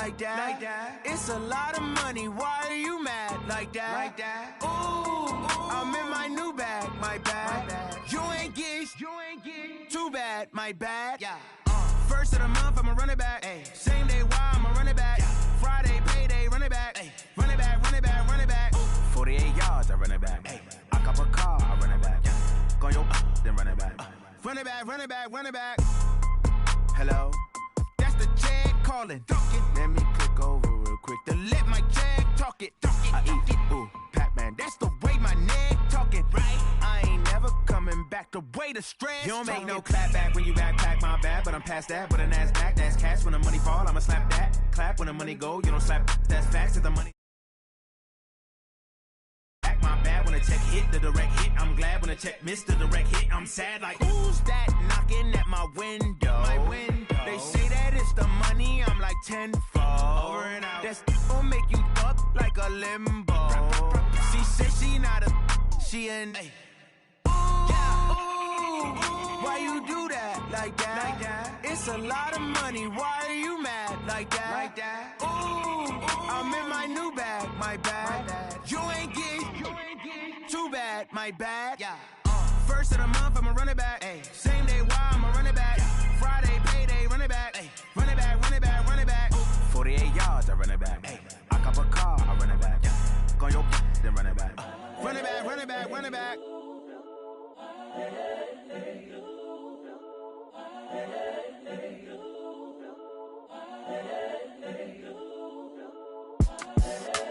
like that. It's a lot of money, why are you mad like that? Ooh, I'm in my new bag, my bad. You ain't get too bad, my bad. First of the month, I'ma run it back. Same day, why I'ma run it back. Friday, payday, run it back. Run it back, run it back, run it back. 48 yards, I run it back. I cop a car, I run it back. Go your then run it back. Run it back, run it back, run it back. Hello? That's the check calling. Let me click over real quick to let my check talk it. I eat it, ooh, Pac-Man. That's the way my neck talking. Right? I ain't never coming back. The way the stress. You don't make no clap back when you backpack, my bad. But I'm past that. But a NASDAQ, that's cash. When the money fall, I'ma slap that. Clap when the money go. You don't slap. That's facts. If the money. My bad when a check hit, the direct hit. I'm glad when a check missed the direct hit. I'm sad like, who's that knocking at my window? My window. They say that it's the money, I'm like tenfold. Over and out. That's gon' make you up like a limbo. She said she not a, she an. Why you do that like that? It's a lot of money, why are you mad like that? Ooh, I'm in my new bag, my bad. You ain't get too bad, my bad. First of the month, I'ma run it back. Same day, why I'ma run it back. Friday, payday, run it back. Run it back, run it back, run it back. 48 yards, I run it back. I cop a car, I run it back. Go your then run it back. Run it back, run it back, run it back.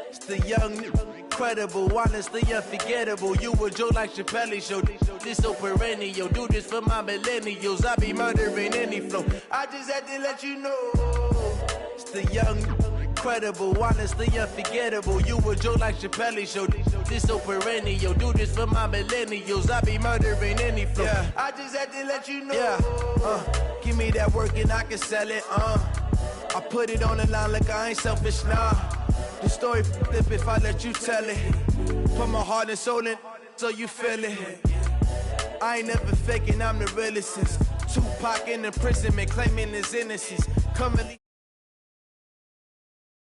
It's the young, incredible, honestly unforgettable. You a joke like Chappelle show. This so perennial. Do this for my millennials. I be murdering any flow. I just had to let you know. It's the young, incredible, honestly unforgettable. You a joke like Chappelle show. This so perennial. Do this for my millennials. I be murdering any flow. I just had to let you know. Give me that work and I can sell it. I put it on the line like I ain't selfish, nah. The story flip if I let you tell it. Put my heart and soul in so you feel it. I ain't never faking, I'm the realest since Tupac in imprisonment, claiming his innocence.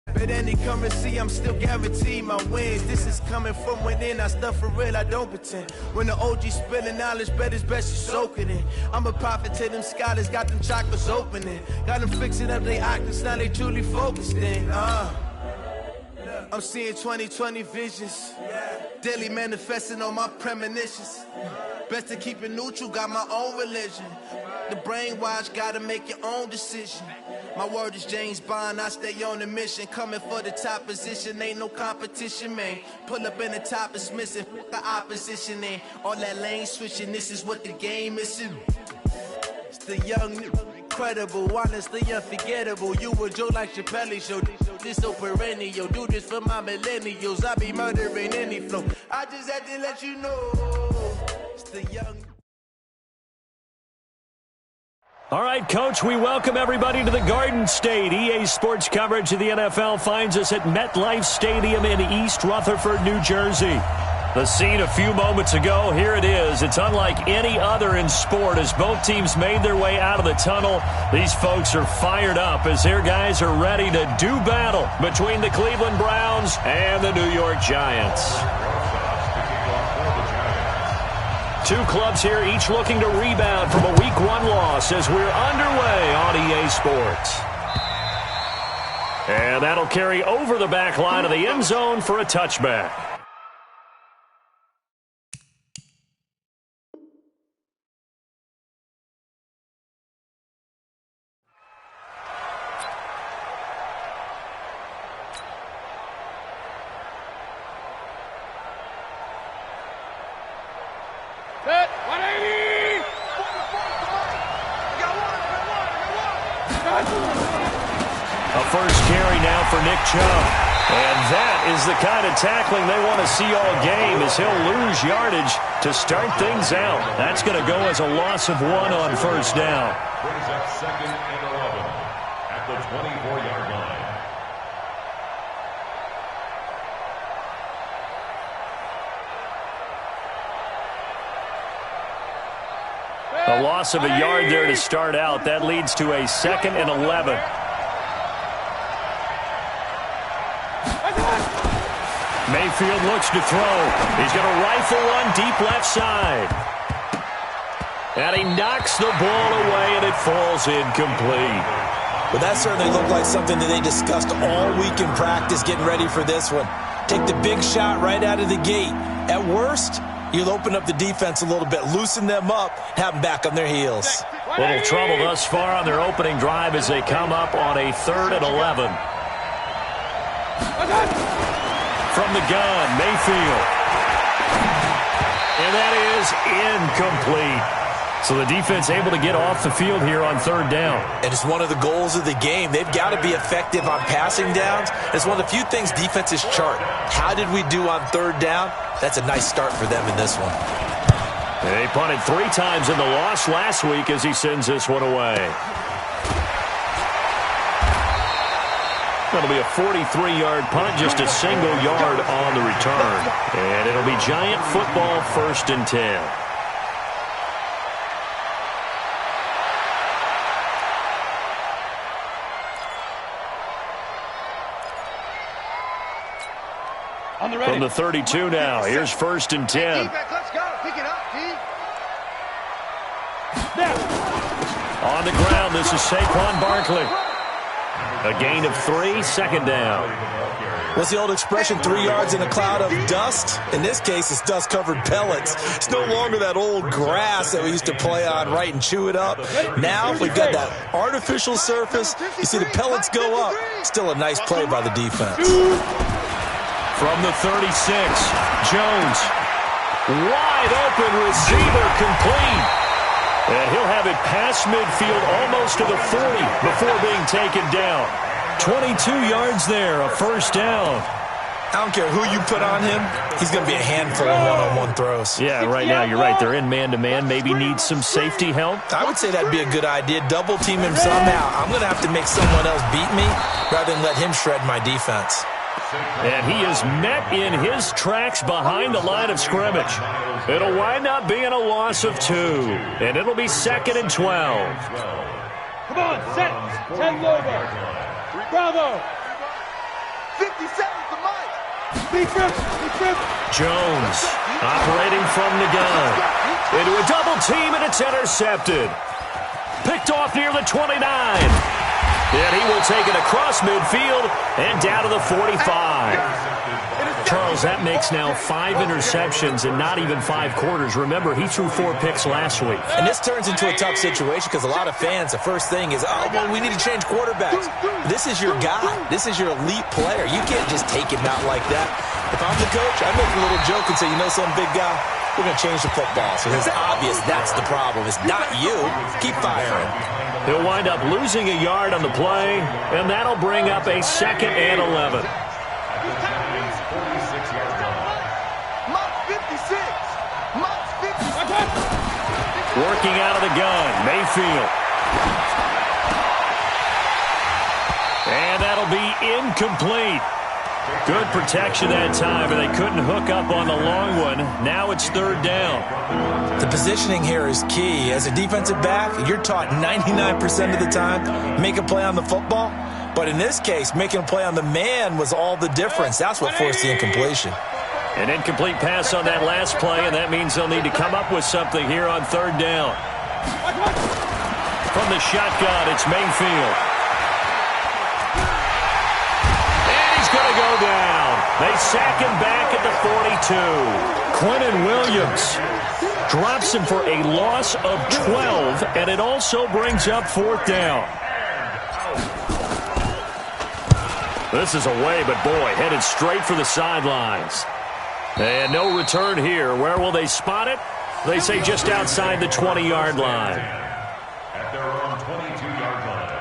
But any currency, I'm still guaranteed my wins. This is coming from within, I stuff for real, I don't pretend. When the OG spilling knowledge, bet it's best you soak it in. I'm a prophet to them scholars, got them chakras opening. Got them fixing up their octaves, now they truly focused in. I'm seeing 2020 visions, daily manifesting on my premonitions. Best to keep it neutral, got my own religion. The brainwash, gotta make your own decision. My word is James Bond, I stay on the mission. Coming for the top position, ain't no competition, man. Pull up in the top, it's missing, the opposition in. All that lane switching, this is what the game is. It's the young, incredible, honestly unforgettable. You a joke like Chappelle show. This so perennial. Do this for my millennials. I be murdering any flow. I just had to let you know. It's the young. All right, Coach, we welcome everybody to the Garden State. EA Sports coverage of the NFL finds us at MetLife Stadium in East Rutherford, New Jersey. The scene a few moments ago, here it is. It's unlike any other in sport as both teams made their way out of the tunnel. These folks are fired up as their guys are ready to do battle between the Cleveland Browns and the New York Giants. Two clubs here, each looking to rebound from a Week 1 loss as we're underway on EA Sports. And that'll carry over the back line of the end zone for a touchback. A first carry now for Nick Chubb. And that is the kind of tackling they want to see all game as he'll lose yardage to start things out. That's going to go as a loss of 1 on first down. Brings up 2nd and 11 at the 24-yard line. A loss of a yard there to start out. That leads to a 2nd and 11. Mayfield looks to throw. He's going to rifle one deep left side. And he knocks the ball away, and it falls incomplete. Well, that certainly looked like something that they discussed all week in practice getting ready for this one. Take the big shot right out of the gate. At worst, you'll open up the defense a little bit, loosen them up, have them back on their heels. Little trouble thus far on their opening drive as they come up on a 3rd and 11. From the gun, Mayfield. And that is incomplete. So the defense able to get off the field here on 3rd down. And it's one of the goals of the game. They've got to be effective on passing downs. It's one of the few things defenses chart. How did we do on 3rd down? That's a nice start for them in this one. And they punted 3 times in the loss last week as he sends this one away. That'll be a 43-yard punt, just a single yard on the return. And it'll be Giant football, 1st and 10. From the 32 now, here's 1st and 10. Let's go. Pick it up, On the ground, this is Saquon Barkley. A gain of 3, 2nd down. What's the old expression, 3 yards in a cloud of dust? In this case, it's dust-covered pellets. It's no longer that old grass that we used to play on, right, and chew it up. Now we've got that artificial surface. You see the pellets go up. Still a nice play by the defense. From the 36, Jones. Wide open receiver, complete. And he'll have it past midfield almost to the 40 before being taken down. 22 yards there, a 1st down. I don't care who you put on him. He's going to be a handful of one-on-one throws. Yeah, right now you're right. They're in man-to-man. Maybe need some safety help. I would say that'd be a good idea. Double team him somehow. I'm going to have to make someone else beat me rather than let him shred my defense. And he is met in his tracks behind the line of scrimmage. It'll wind up being a loss of 2. And it'll be 2nd and 12. Come on, set. 10 logo. Bravo. 50 seconds to Mike. Be trip. Jones operating from the gun. Into a double team, and it's intercepted. Picked off near the 29. And he will take it across midfield and down to the 45. Charles, that makes now 5 interceptions and not even 5 quarters. Remember, he threw 4 picks last week. And this turns into a tough situation because a lot of fans, the first thing is, oh, well, we need to change quarterbacks. This is your guy. This is your elite player. You can't just take him out like that. If I'm the coach, I make a little joke and say, you know something, big guy? We're going to change the football. So it's obvious that's the problem. It's not you. Keep firing. He'll wind up losing a yard on the play, and that'll bring up a 2nd and 11. Working out of the gun, Mayfield. And that'll be incomplete. Good protection that time, but they couldn't hook up on the long one. Now it's 3rd down. The positioning here is key. As a defensive back, you're taught 99% of the time, make a play on the football. But in this case, making a play on the man was all the difference. That's what forced the incompletion. An incomplete pass on that last play, and that means they'll need to come up with something here on 3rd down. From the shotgun, it's Mayfield. Going to go down. They sack him back at the 42. Quentin Williams drops him for a loss of 12, and it also brings up 4th down. This is away, but boy, headed straight for the sidelines. And no return here. Where will they spot it? They say just outside the 20-yard line. At their own 22-yard line.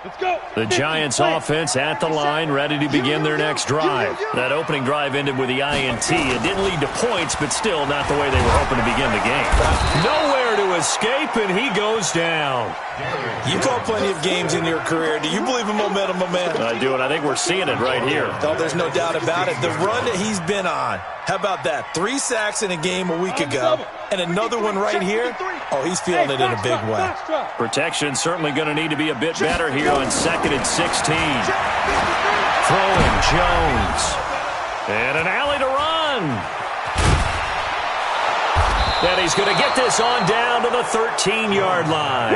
Let's go. The Giants offense at the line, ready to begin their next drive. That opening drive ended with the INT. It didn't lead to points, but still not the way they were hoping to begin the game. Nowhere there to escape, and he goes down. You call plenty of games in your career. Do you believe in momentum, my man? I do, and I think we're seeing it right here. Oh, there's no doubt about it. The run that he's been on. How about that? 3 sacks in a game a week ago, and another one right here. Oh, he's feeling it in a big way. Protection certainly going to need to be a bit better here on 2nd and 16. Throwing Jones. And an alley to run. And he's going to get this on down to the 13-yard line.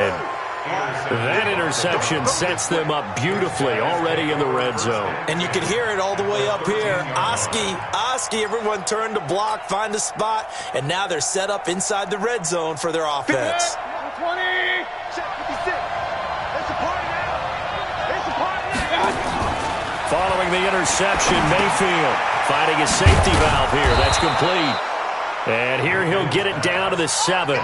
That interception sets them up beautifully already in the red zone. And you can hear it all the way up here. Oski, everyone turned to block, find a spot, and now they're set up inside the red zone for their offense. 20, check 56. It's a party now. It's a party now. Following the interception, Mayfield finding a safety valve here. That's complete. And here he'll get it down to the 7.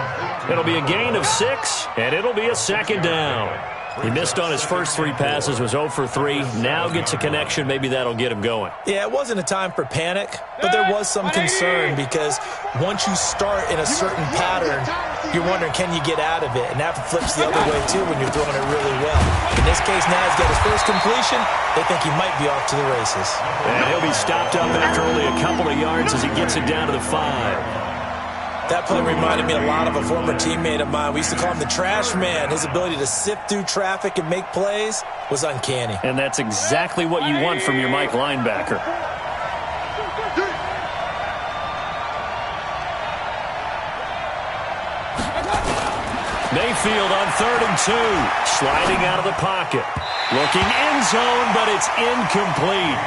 It'll be a gain of 6, and it'll be a 2nd down. He missed on his first 3 passes, was 0 for 3. Now gets a connection. Maybe that'll get him going. Yeah, it wasn't a time for panic, but there was some concern because once you start in a certain pattern, you're wondering, can you get out of it? And that flips the other way, too, when you're throwing it really well. In this case, now he's got his first completion. They think he might be off to the races. And he'll be stopped up after only a couple of yards as he gets it down to the 5. That play reminded me a lot of a former teammate of mine. We used to call him the trash man. His ability to sift through traffic and make plays was uncanny. And that's exactly what you want from your Mike linebacker. Mayfield on 3rd and 2. Sliding out of the pocket. Looking end zone, but it's incomplete.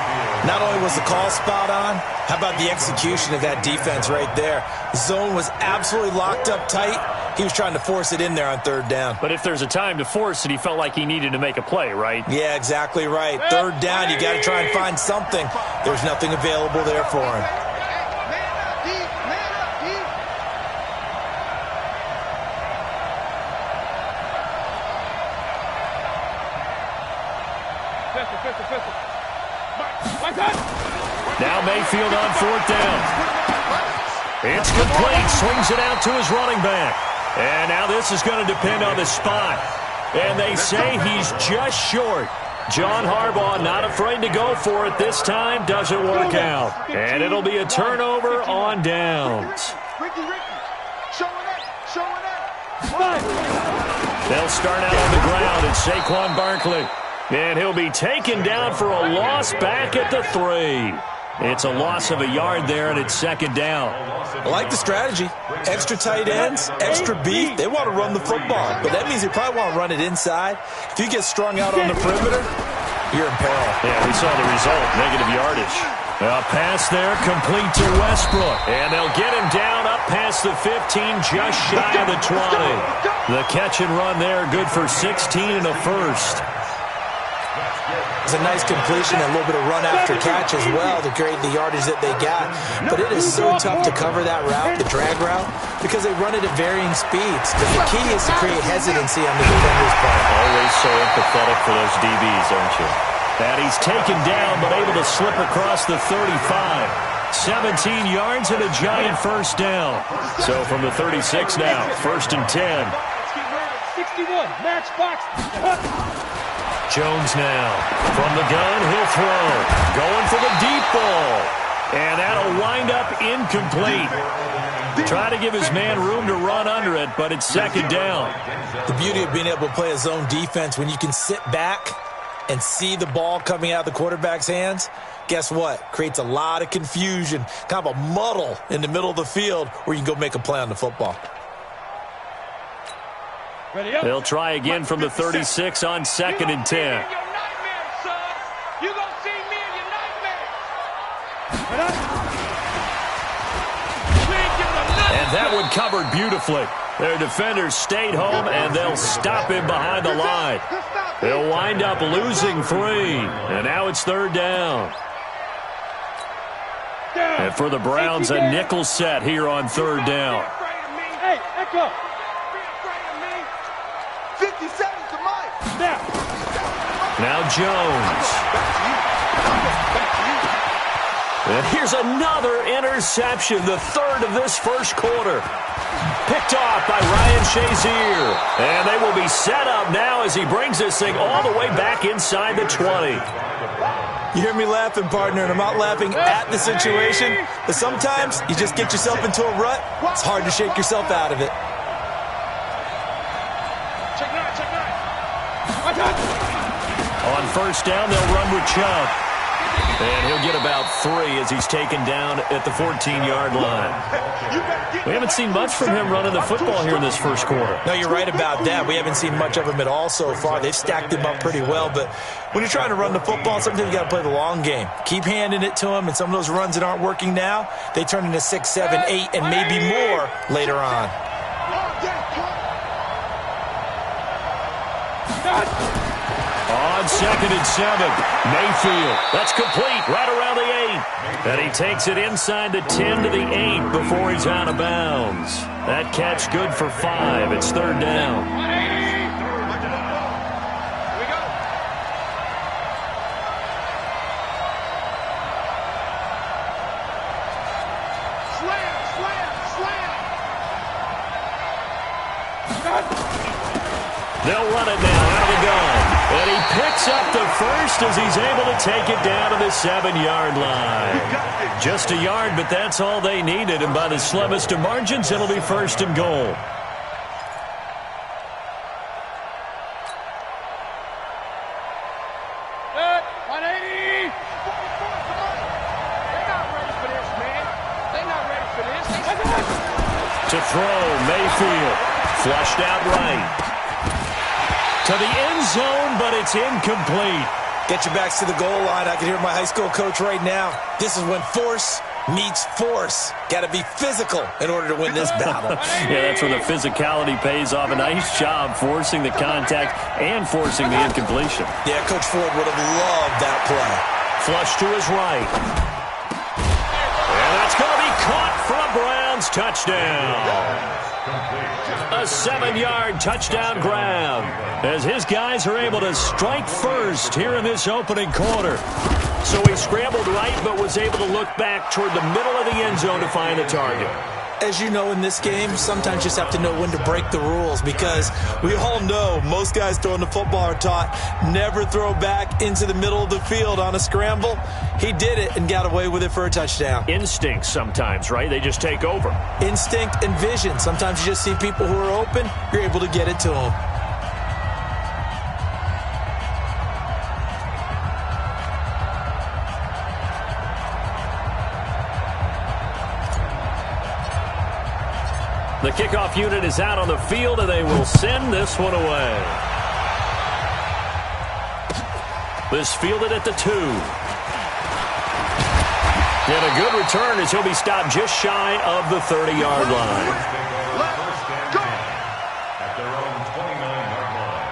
Not only was the call spot on, how about the execution of that defense right there? The zone was absolutely locked up tight. He was trying to force it in there on 3rd down. But if there's a time to force it, he felt like he needed to make a play, right? Yeah, exactly right. 3rd down, you got to try and find something. There's nothing available there for him. Now Mayfield on 4th down. It's complete. Swings it out to his running back. And now this is going to depend on the spot. And they say he's just short. John Harbaugh not afraid to go for it this time. Doesn't work out. And it'll be a turnover on downs. They'll start out on the ground, and Saquon Barkley. And he'll be taken down for a loss back at the 3. It's a loss of a yard there, and it's 2nd down. I like the strategy. Extra tight ends, extra beef. They want to run the football, but that means they probably want to run it inside. If you get strung out on the perimeter, you're in peril. Yeah, we saw the result, negative yardage. A pass there, complete to Westbrook. And they'll get him down up past the 15, just shy of the 20. The catch and run there, good for 16 and a first. It's a nice completion, a little bit of run after catch as well to create the yardage that they got. But it is so tough to cover that route, the drag route, because they run it at varying speeds. The key is to create hesitancy on the defender's part. Always so empathetic for those DBs, aren't you? And he's taken down, but able to slip across the 35. 17 yards and a giant first down. So from the 36 now, 1st and 10. 61, match box. Jones now. From the gun, he'll throw. Going for the deep ball. And that'll wind up incomplete. Try to give his man room to run under it, but it's 2nd down. The beauty of being able to play a zone defense when you can sit back and see the ball coming out of the quarterback's hands, guess what? Creates a lot of confusion, kind of a muddle in the middle of the field where you can go make a play on the football. They'll try again from the 36 on 2nd and 10. And that one covered beautifully. Their defenders stayed home, and they'll stop him behind the line. They'll wind up losing 3, and now it's 3rd down. And for the Browns, a nickel set here on 3rd down. Hey, Echo. 57 to Mike. Now Jones. And here's another interception, the 3rd of this first quarter. Picked off by Ryan Shazier. And they will be set up now as he brings this thing all the way back inside the 20. You hear me laughing, partner, and I'm not laughing at the situation, but sometimes you just get yourself into a rut. It's hard to shake yourself out of it. On first down, they'll run with Chubb. And he'll get about 3 as he's taken down at the 14-yard line. We haven't seen much from him running the football here in this first quarter. No, you're right about that. We haven't seen much of him at all so far. They've stacked him up pretty well, but when you're trying to run the football, sometimes you got to play the long game. Keep handing it to him, and some of those runs that aren't working now, they turn into 6, 7, 8, and maybe more later on. On 2nd and 7, Mayfield. That's complete right around the 8. And he takes it inside the 10 to the 8 before he's out of bounds. That catch good for 5. It's 3rd down. They'll run it now out of the gun. And he picks up the first as he's able to take it down to the 7-yard line. Just a yard, but that's all they needed. And by the slimmest of margins, it'll be 1st and goal. To throw, Mayfield. Flushed out right. To the end zone, but it's incomplete. Get your backs to the goal line. I can hear my high school coach right now. This is when force meets force. Got to be physical in order to win this battle. Yeah, that's where the physicality pays off. A nice job forcing the contact and forcing the incompletion. Yeah, Coach Ford would have loved that play. Flush to his right. And that's going to be caught for a Browns touchdown. A 7-yard touchdown grab as his guys are able to strike first here in this opening quarter. So he scrambled right but was able to look back toward the middle of the end zone to find the target. As you know, in this game, sometimes you just have to know when to break the rules because we all know most guys throwing the football are taught never throw back into the middle of the field on a scramble. He did it and got away with it for a touchdown. Instinct sometimes, right? They just take over. Instinct and vision. Sometimes you just see people who are open, you're able to get it to them. The kickoff unit is out on the field, and they will send this one away. This fielded at the 2. And a good return as he'll be stopped just shy of the 30-yard line. At their own 29-yard line.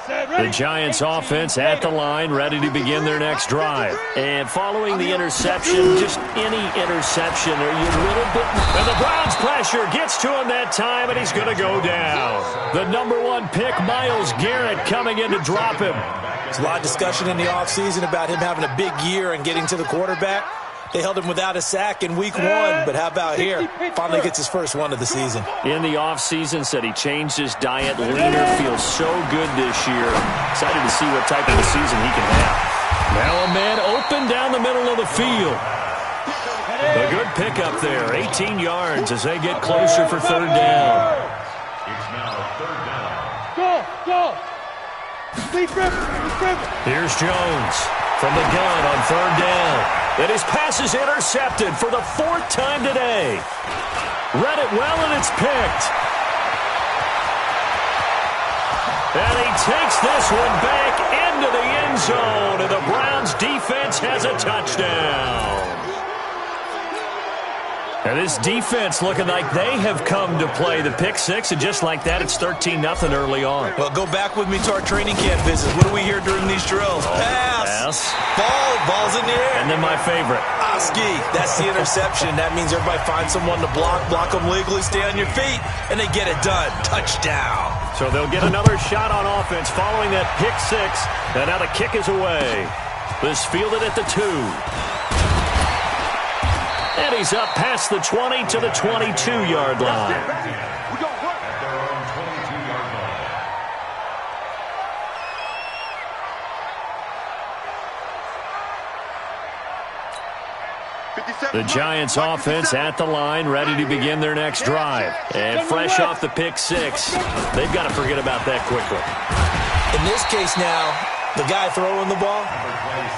The Giants offense at the line, ready to begin their next drive. And following the interception, just any interception, are you a little bit... And the Browns pressure gets to him that time, and he's going to go down. The #1 pick, Myles Garrett, coming in to drop him. There's a lot of discussion in the offseason about him having a big year and getting to the quarterback. They held him without a sack in week 1, but how about here? Finally gets his first one of the season. In the offseason, said he changed his diet, leaner, feels so good this year. Excited to see what type of a season he can have. Now a man open down the middle of the field. A good pickup there, 18 yards as they get closer for 3rd down. It's now 3rd down. Go! Here's Jones from the gun on 3rd down. And his pass is intercepted for the 4th time today. Read it well, and it's picked. And he takes this one back into the end zone, and the Browns defense has a touchdown. And this defense looking like they have come to play the pick 6, and just like that, it's 13-0 early on. Well, go back with me to our training camp visits. What do we hear during these drills? Pass. Pass. Ball's in the air. And then my favorite, That's the interception. That means everybody finds someone to block them legally, stay on your feet, and they get it done. Touchdown. So they'll get another shot on offense following that pick six, and now the kick is away. This fielded at the 2. And he's up past the 20 to the 22-yard line. We're going to work. At their own 22-yard line. The Giants offense at the line, ready to begin their next drive. And fresh off the pick six, they've got to forget about that quickly. In this case now, the guy throwing the ball,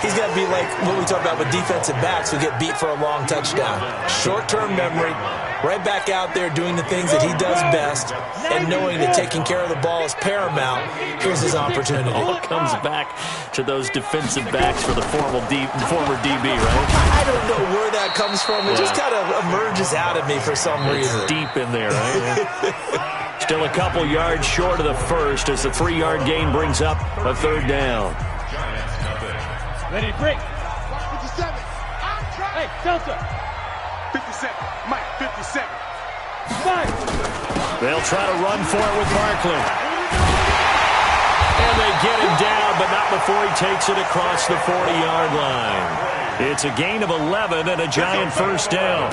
he's got to be like what we talk about with defensive backs who get beat for a long touchdown. Short-term memory, right back out there doing the things that he does best, and knowing that taking care of the ball is paramount. Here's his opportunity. All comes back to those defensive backs for the former DB, right? I don't know where that comes from. It just kind of emerges out of me for some reason. It's deep in there, right? Still a couple yards short of the first as the 3-yard gain brings up a third down. Ready to break. 57. Hey, Delta. 57. Mike, 57. Mike. They'll try to run for it with Barkley. And they get him down, but not before he takes it across the 40-yard line. It's a gain of 11 and a Giant first down.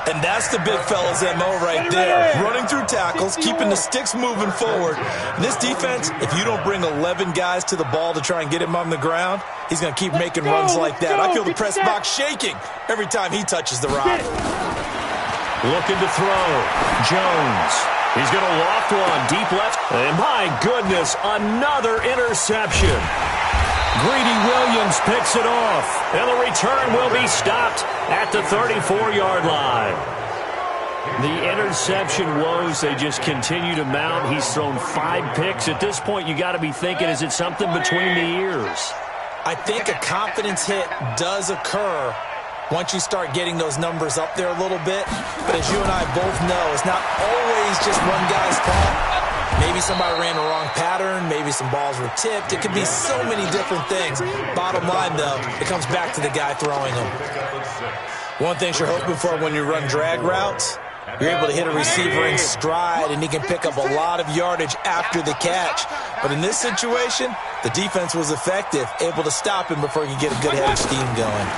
And that's the big fella's MO right there. Running through tackles, keeping the sticks moving forward. And this defense, if you don't bring 11 guys to the ball to try and get him on the ground, he's going to keep making runs like that. I feel the press box shaking every time he touches the rock. Looking to throw. Jones. He's going to loft one deep left. And my goodness, another interception. Greedy Williams picks it off, and the return will be stopped at the 34-yard line. The interception woes, they just continue to mount. He's thrown 5 picks. At this point, you got to be thinking, is it something between the ears? I think a confidence hit does occur once you start getting those numbers up there a little bit. But as you and I both know, it's not always just one guy's fault. Maybe somebody ran the wrong pattern. Maybe some balls were tipped. It could be so many different things. Bottom line, though, it comes back to the guy throwing them. One thing you're hoping for when you run drag routes, you're able to hit a receiver in stride, and he can pick up a lot of yardage after the catch. But in this situation, the defense was effective, able to stop him before he could get a good head of steam going.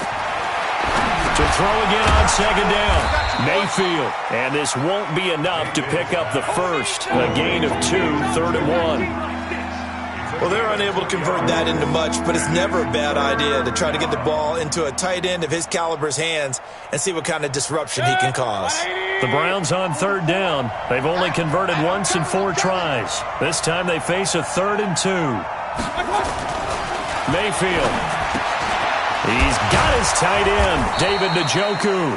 To throw again on second down, Mayfield. And this won't be enough to pick up the first. A gain of 2, 3rd and 1. Well, they're unable to convert that into much, but it's never a bad idea to try to get the ball into a tight end of his caliber's hands and see what kind of disruption he can cause. The Browns on 3rd down. They've only converted once in 4 tries. This time they face a 3rd and 2. Mayfield. He's got his tight end, David Njoku.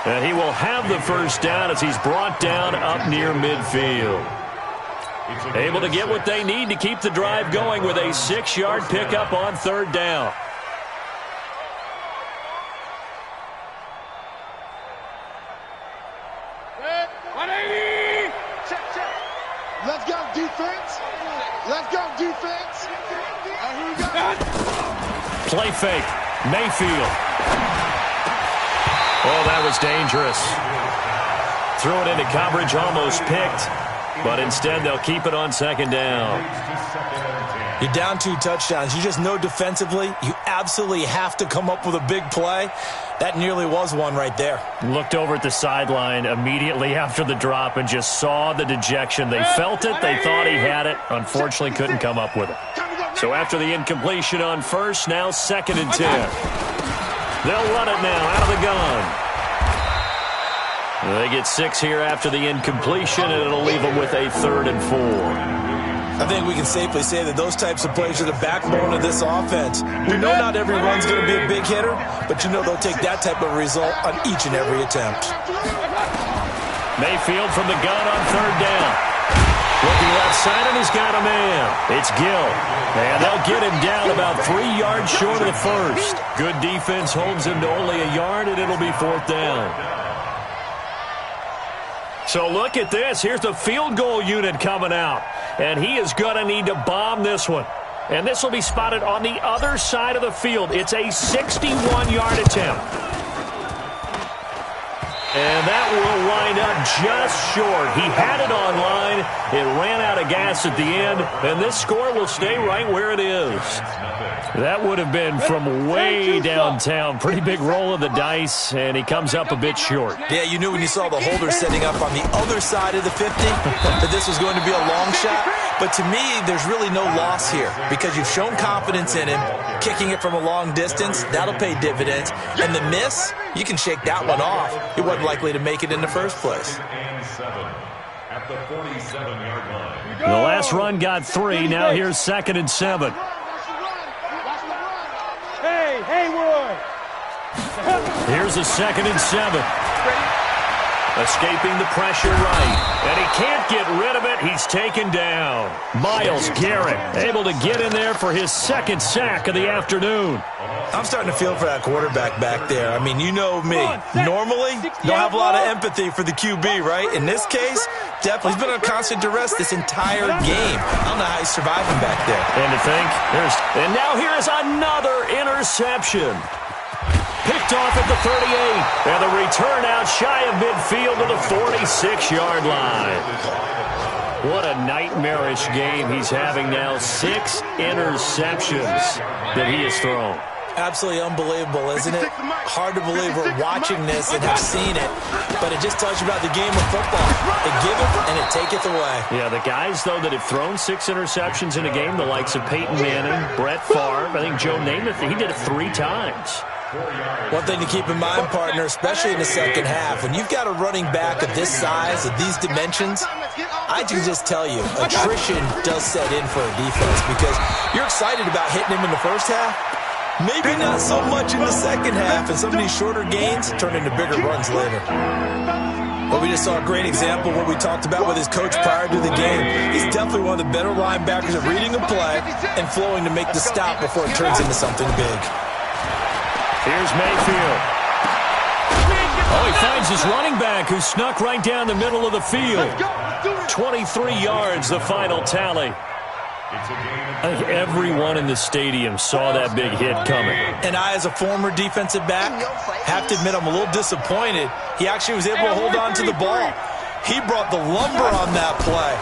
And he will have the first down as he's brought down up near midfield. Able to get what they need to keep the drive going with a 6-yard pickup on 3rd down. Let's go, defense. Let's go, defense. Here we go. Play fake. Mayfield. Oh, that was dangerous. Threw it into coverage, almost picked. But instead, they'll keep it on 2nd down. You're down 2 touchdowns. You just know defensively, you absolutely have to come up with a big play. That nearly was one right there. Looked over at the sideline immediately after the drop and just saw the dejection. They felt it. They thought he had it. Unfortunately, couldn't come up with it. So after the incompletion on first, now 2nd and 10. They'll run it now out of the gun. They get 6 here after the incompletion, and it'll leave them with a 3rd and 4. I think we can safely say that those types of plays are the backbone of this offense. We know not every run's going to be a big hitter, but you know they'll take that type of result on each and every attempt. Mayfield from the gun on 3rd down. Looking left side, and he's got a man. It's Gill. And they'll get him down about 3 yards short of the first. Good defense holds him to only a yard, and it'll be 4th down. So look at this. Here's the field goal unit coming out. And he is going to need to bomb this one. And this will be spotted on the other side of the field. It's a 61-yard attempt. And that will wind up just short. He had it on line. It ran out of gas at the end, and this score will stay right where it is. That would have been from way downtown. Pretty big roll of the dice, and he comes up a bit short. Yeah, you knew when you saw the holder setting up on the other side of the 50 that this was going to be a long shot. But to me, there's really no loss here because you've shown confidence in him. Kicking it from a long distance, that'll pay dividends. And the miss, you can shake that one off. He wasn't likely to make it in the first place. At the 47-yard line. The last run got 3. Now here's 2nd and 7. Hey, Haywood! Here's a 2nd and 7. Escaping the pressure right. And he can't get rid of it. He's taken down. Myles Garrett able to get in there for his 2nd sack of the afternoon. I'm starting to feel for that quarterback back there. I mean, you know me. Normally, don't have a lot of empathy for the QB, right? In this case, definitely. He's been on constant duress this entire game. I don't know how he's surviving back there. And to think, and now here is another interception. Picked off at the 38. And the return out shy of midfield to the 46-yard line. What a nightmarish game he's having now. 6 interceptions that he has thrown. Absolutely unbelievable, isn't it? Hard to believe we're watching this and have seen it, but it just tells you about the game of football. It giveth and it taketh away. Yeah, the guys, though, that have thrown 6 interceptions in a game, the likes of Peyton Manning, Brett Favre, I think Joe Namath, he did it 3 times. One thing to keep in mind, partner, especially in the second half, when you've got a running back of this size, of these dimensions, I can just tell you, attrition does set in for a defense because you're excited about hitting him in the first half. Maybe not so much in the second half, and some of these shorter gains turn into bigger runs later. But we just saw a great example of what we talked about with his coach prior to the game. He's definitely one of the better linebackers at reading a play and flowing to make the stop before it turns into something big. Here's Mayfield. Oh, he finds his running back who snuck right down the middle of the field. 23 yards, the final tally. I think everyone in the stadium saw that big hit coming. And I, as a former defensive back, have to admit I'm a little disappointed. He actually was able to hold on to the ball. He brought the lumber on that play.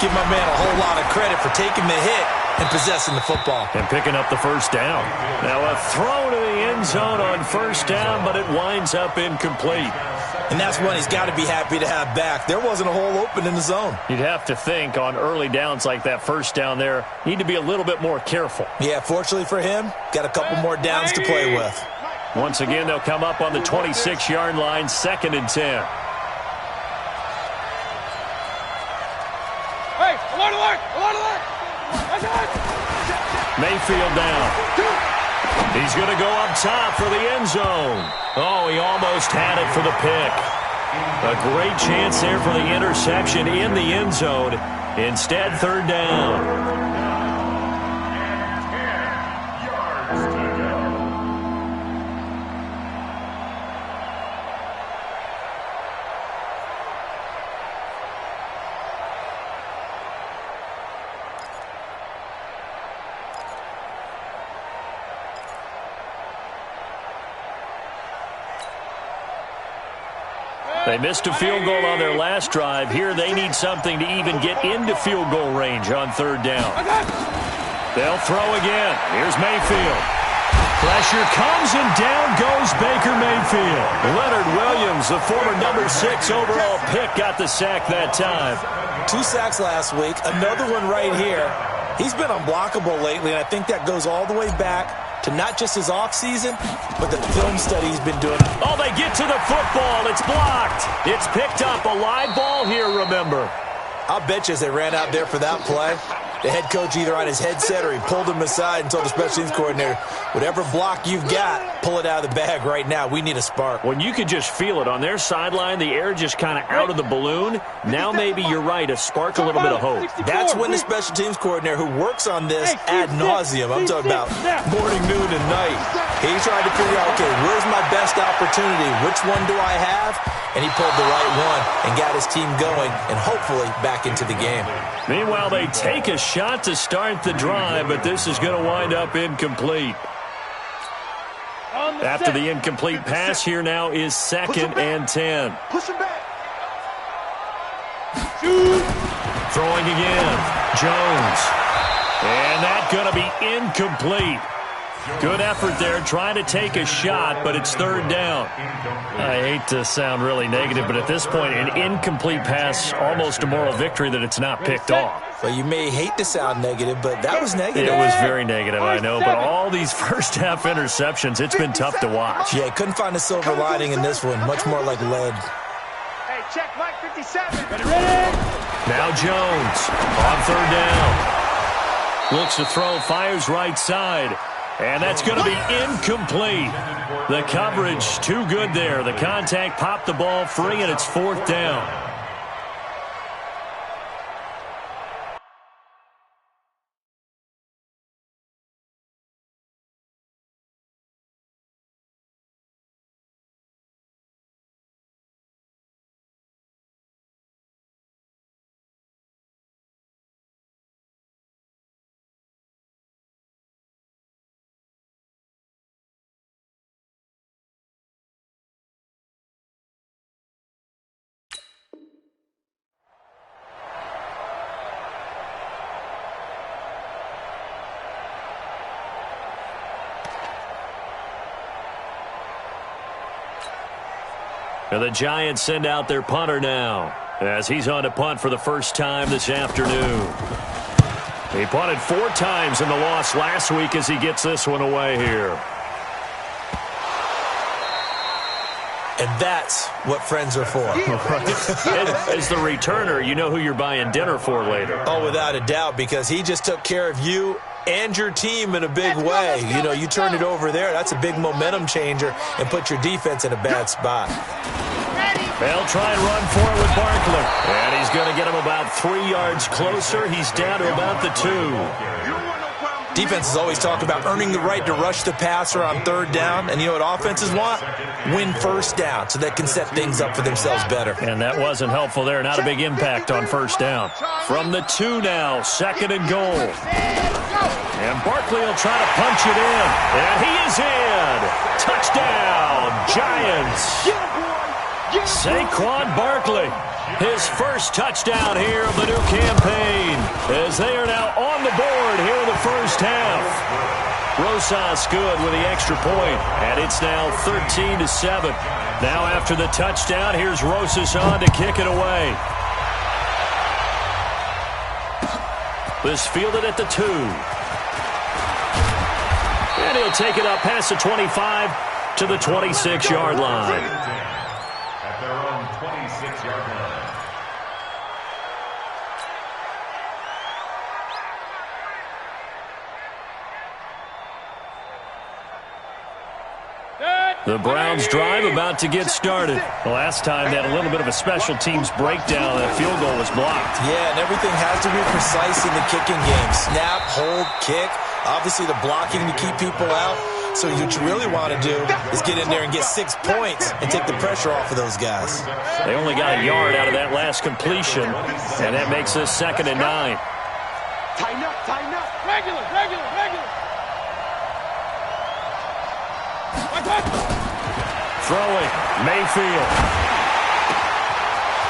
Give my man a whole lot of credit for taking the hit and possessing the football. And picking up the first down. Now a throw to the end zone on first down, but it winds up incomplete. And that's one he's got to be happy to have back. There wasn't a hole open in the zone. You'd have to think on early downs like that first down there, need to be a little bit more careful. Yeah, fortunately for him, got a couple more downs to play with. Once again, they'll come up on the 26-yard line, 2nd and 10. Hey, alert! Mayfield down. He's going to go up top for the end zone. Oh, he almost had it for the pick. A great chance there for the interception in the end zone. Instead, 3rd down. They missed a field goal on their last drive. Here they need something to even get into field goal range on 3rd down. They'll throw again. Here's Mayfield. Pressure comes and down goes Baker Mayfield. Leonard Williams, the former number 6 overall pick, got the sack that time. 2 sacks last week. Another one right here. He's been unblockable lately, and I think that goes all the way back to not just his offseason, but the film study he's been doing. Oh, they get to the football. It's blocked. It's picked up. A live ball here, remember. I'll bet you as they ran out there for that play, the head coach either on his headset or he pulled him aside and told the special teams coordinator, whatever block you've got, pull it out of the bag right now. We need a spark. When you could just feel it on their sideline, the air just kind of out of the balloon. Now maybe you're right, a spark, a little bit of hope. That's when the special teams coordinator who works on this ad nauseum, I'm talking about morning, noon, and night, he's trying to figure out, okay, where's my best opportunity? Which one do I have? And he pulled the right one and got his team going and hopefully back into the game. Meanwhile, they take a shot to start the drive, but this is going to wind up incomplete. After the incomplete pass, here now is 2nd and 10. Push him back. Throwing again. Jones. And that's going to be incomplete. Good effort there, trying to take a shot, but it's 3rd down. I hate to sound really negative, but at this point, an incomplete pass, almost a moral victory that it's not picked off. Well, you may hate to sound negative, but that was negative. It was very negative, I know, but all these first-half interceptions, it's been tough to watch. Yeah, couldn't find a silver lining in this one. Much more like lead. Hey, check Mike 57. Ready? Now Jones on 3rd down. Looks to throw, fires right side. And that's going to be incomplete. The coverage too good there. The contact popped the ball free, and it's 4th down. And the Giants send out their punter now as he's on to punt for the first time this afternoon. He punted 4 times in the loss last week as he gets this one away here. And that's what friends are for. As the returner, you know who you're buying dinner for later. Oh, without a doubt, because he just took care of you and your team in a big way. You know, you turn it over there, that's a big momentum changer, and put your defense in a bad spot. They'll try and run for it with Barkley. And he's going to get him about 3 yards closer. He's down to about the 2. Defenses always talk about earning the right to rush the passer on 3rd down. And you know what offenses want? Win 1st down so they can set things up for themselves better. And that wasn't helpful there. Not a big impact on 1st down. From the 2 now, 2nd and goal. And Barkley will try to punch it in. And he is in. Touchdown, Giants. Saquon Barkley, his first touchdown here of the new campaign, as they are now on the board here in the first half. Rosas good with the extra point, and it's now 13-7. Now after the touchdown, here's Rosas on to kick it away. This fielded at the 2. And he'll take it up past the 25 to the 26-yard line. Their own 26-yard line. The Browns drive about to get started. The last time they had a little bit of a special teams breakdown. That field goal was blocked. Yeah, and everything has to be precise in the kicking game. Snap, hold, kick. Obviously the blocking to keep people out. So what you really want to do is get in there and get 6 points and take the pressure off of those guys. They only got a yard out of that last completion, and that makes this 2nd and 9. Tighten up, tighten up. Regular. Throwing, Mayfield.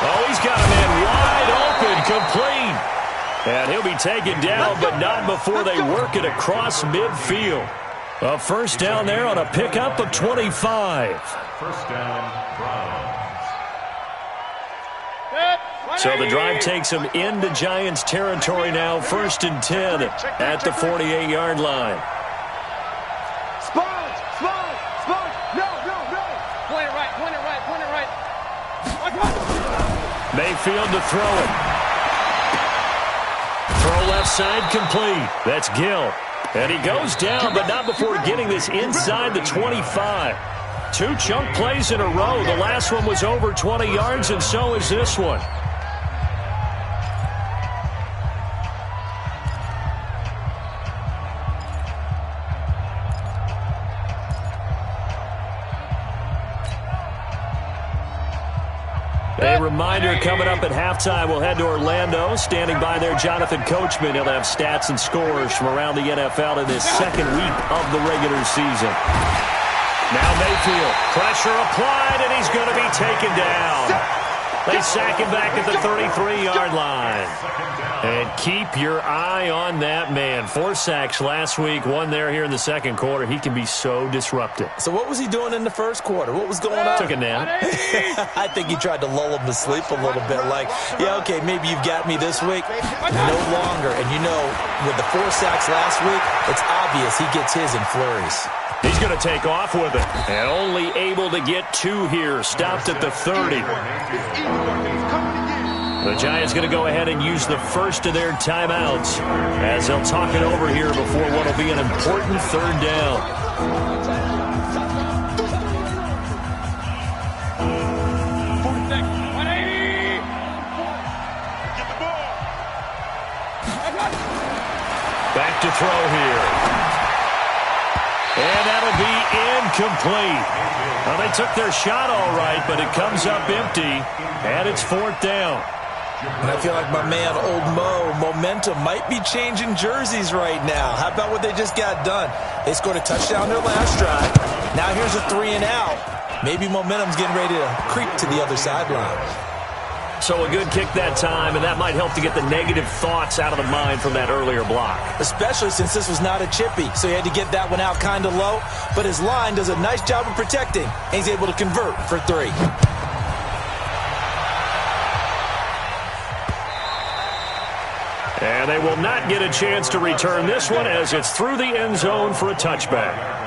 Oh, he's got a man wide open, complete. And he'll be taken down, but not before they work it across midfield. A 1st down there on a pickup of 25. 1st down, Browns. So the drive takes them into Giants territory now. 1st and 10 at the 48-yard line. Sponge. No. Point it right. Mayfield to throw it. Throw left side complete. That's Gill. And he goes down, but not before getting this inside the 25. 2 chunk plays in a row. The last one was over 20 yards, and so is this one. A reminder coming up at halftime, we'll head to Orlando. Standing by there, Jonathan Coachman. He'll have stats and scores from around the NFL in this 2nd week of the regular season. Now Mayfield, pressure applied, and he's going to be taken down. They sack him back at the 33-yard line. And keep your eye on that man. 4 sacks last week, 1 there here in the second quarter. He can be so disruptive. So what was he doing in the first quarter? What was going on? Took a nap. I think he tried to lull him to sleep a little bit. Like, yeah, okay, maybe you've got me this week. No longer. And you know, with the 4 sacks last week, it's obvious he gets his in flurries. He's going to take off with it. And only able to get 2 here. Stopped at the 30. The Giants going to go ahead and use the first of their timeouts as they'll talk it over here before what will be an important 3rd down. Back to throw here. And that'll be incomplete. Well, they took their shot all right, but it comes up empty, and it's 4th down. And I feel like my man, Old Mo, momentum might be changing jerseys right now. How about what they just got done? They scored a touchdown their last drive. Now here's a 3 and out. Maybe momentum's getting ready to creep to the other sideline. So a good kick that time, and that might help to get the negative thoughts out of the mind from that earlier block. Especially since this was not a chippy, so he had to get that one out kind of low. But his line does a nice job of protecting, and he's able to convert for 3. And they will not get a chance to return this one as it's through the end zone for a touchback.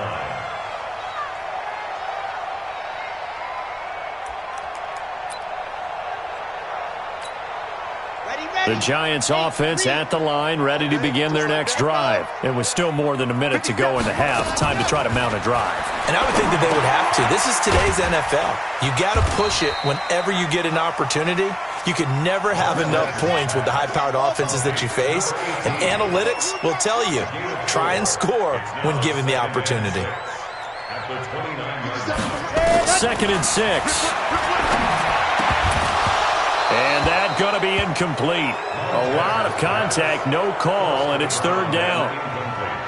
The Giants offense at the line, ready to begin their next drive. And with still more than a minute to go in the half, time to try to mount a drive. And I would think that they would have to. This is today's NFL. You got to push it whenever you get an opportunity. You can never have enough points with the high-powered offenses that you face. And analytics will tell you, try and score when given the opportunity. 2nd and 6. And that's going to be incomplete. A lot of contact, no call, and it's 3rd down.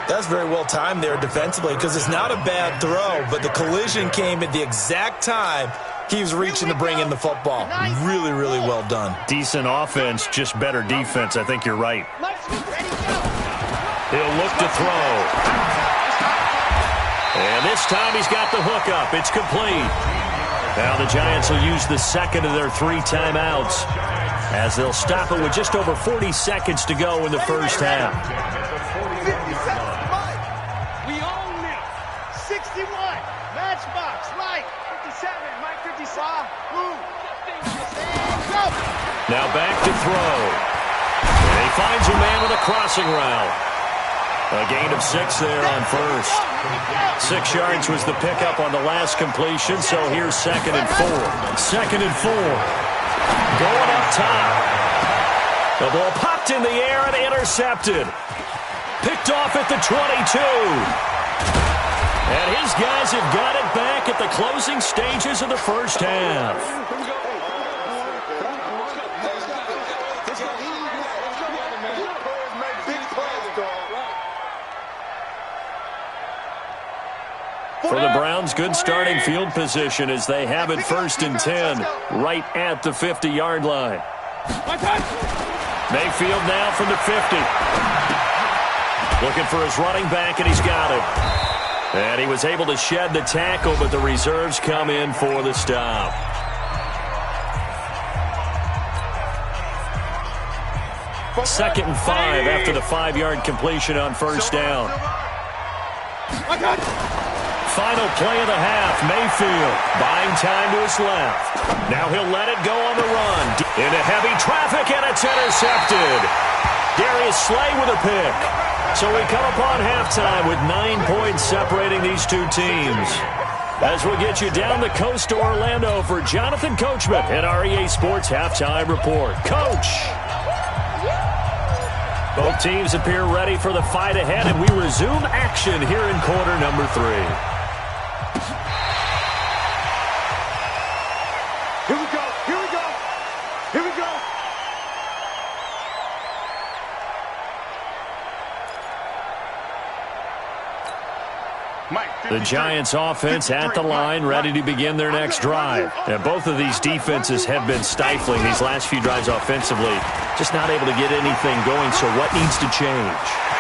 That's very well timed there defensively because it's not a bad throw, but the collision came at the exact time he was reaching to bring in the football. Really, really well done. Decent offense, just better defense. I think you're right. He'll look to throw. And this time he's got the hook up. It's complete. Now the Giants will use the 2nd of their 3 timeouts as they'll stop it with just over 40 seconds to go in the first half. 57, we own this. 61, Matchbox, Mike. 57, Mike 55, move. Now back to throw. And he finds a man with a crossing route. A gain of 6 there on first. 6 yards was the pickup on the last completion, so here's 2nd and 4. 2nd and 4. Going up top. The ball popped in the air and intercepted. Picked off at the 22. And his guys have got it back at the closing stages of the first half. For the Browns, good starting field position as they have it 1st and 10 right at the 50-yard line. Mayfield now from the 50. Looking for his running back, and he's got it. And he was able to shed the tackle, but the reserves come in for the stop. Second and 5 after the 5-yard completion on first down. Final play of the half. Mayfield buying time to his left. Now he'll let it go on the run. Into heavy traffic, and it's intercepted. Darius Slay with a pick. So we come upon halftime with 9 points separating these two teams. As we get you down the coast to Orlando for Jonathan Coachman and our EA Sports Halftime Report. Coach! Both teams appear ready for the fight ahead, and we resume action here in quarter number 3. Here we go, here we go, here we go. Mike, The Giants offense at the line, ready to begin their next drive. And both of these defenses have been stifling these last few drives offensively. Just not able to get anything going, so what needs to change?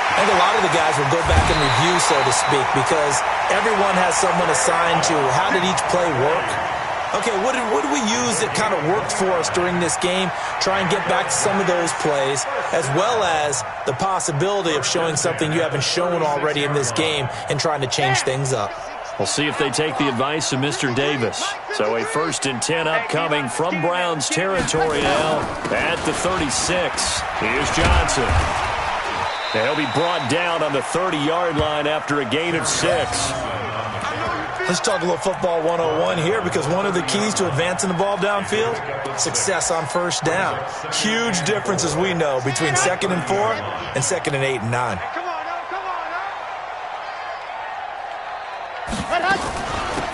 I think a lot of the guys will go back and review, so to speak, because everyone has someone assigned to how did each play work. Okay, what did we use that kind of worked for us during this game? Try and get back to some of those plays, as well as the possibility of showing something you haven't shown already in this game and trying to change things up. We'll see if they take the advice of Mr. Davis. So a 1st and 10 upcoming from Browns territory now at the 36. Here's Johnson. And he'll be brought down on the 30-yard line after a gain of 6. Let's talk a little football 101 here, because one of the keys to advancing the ball downfield, success on first down. Huge difference, as we know, between 2nd and 4 and 2nd and 8 and 9.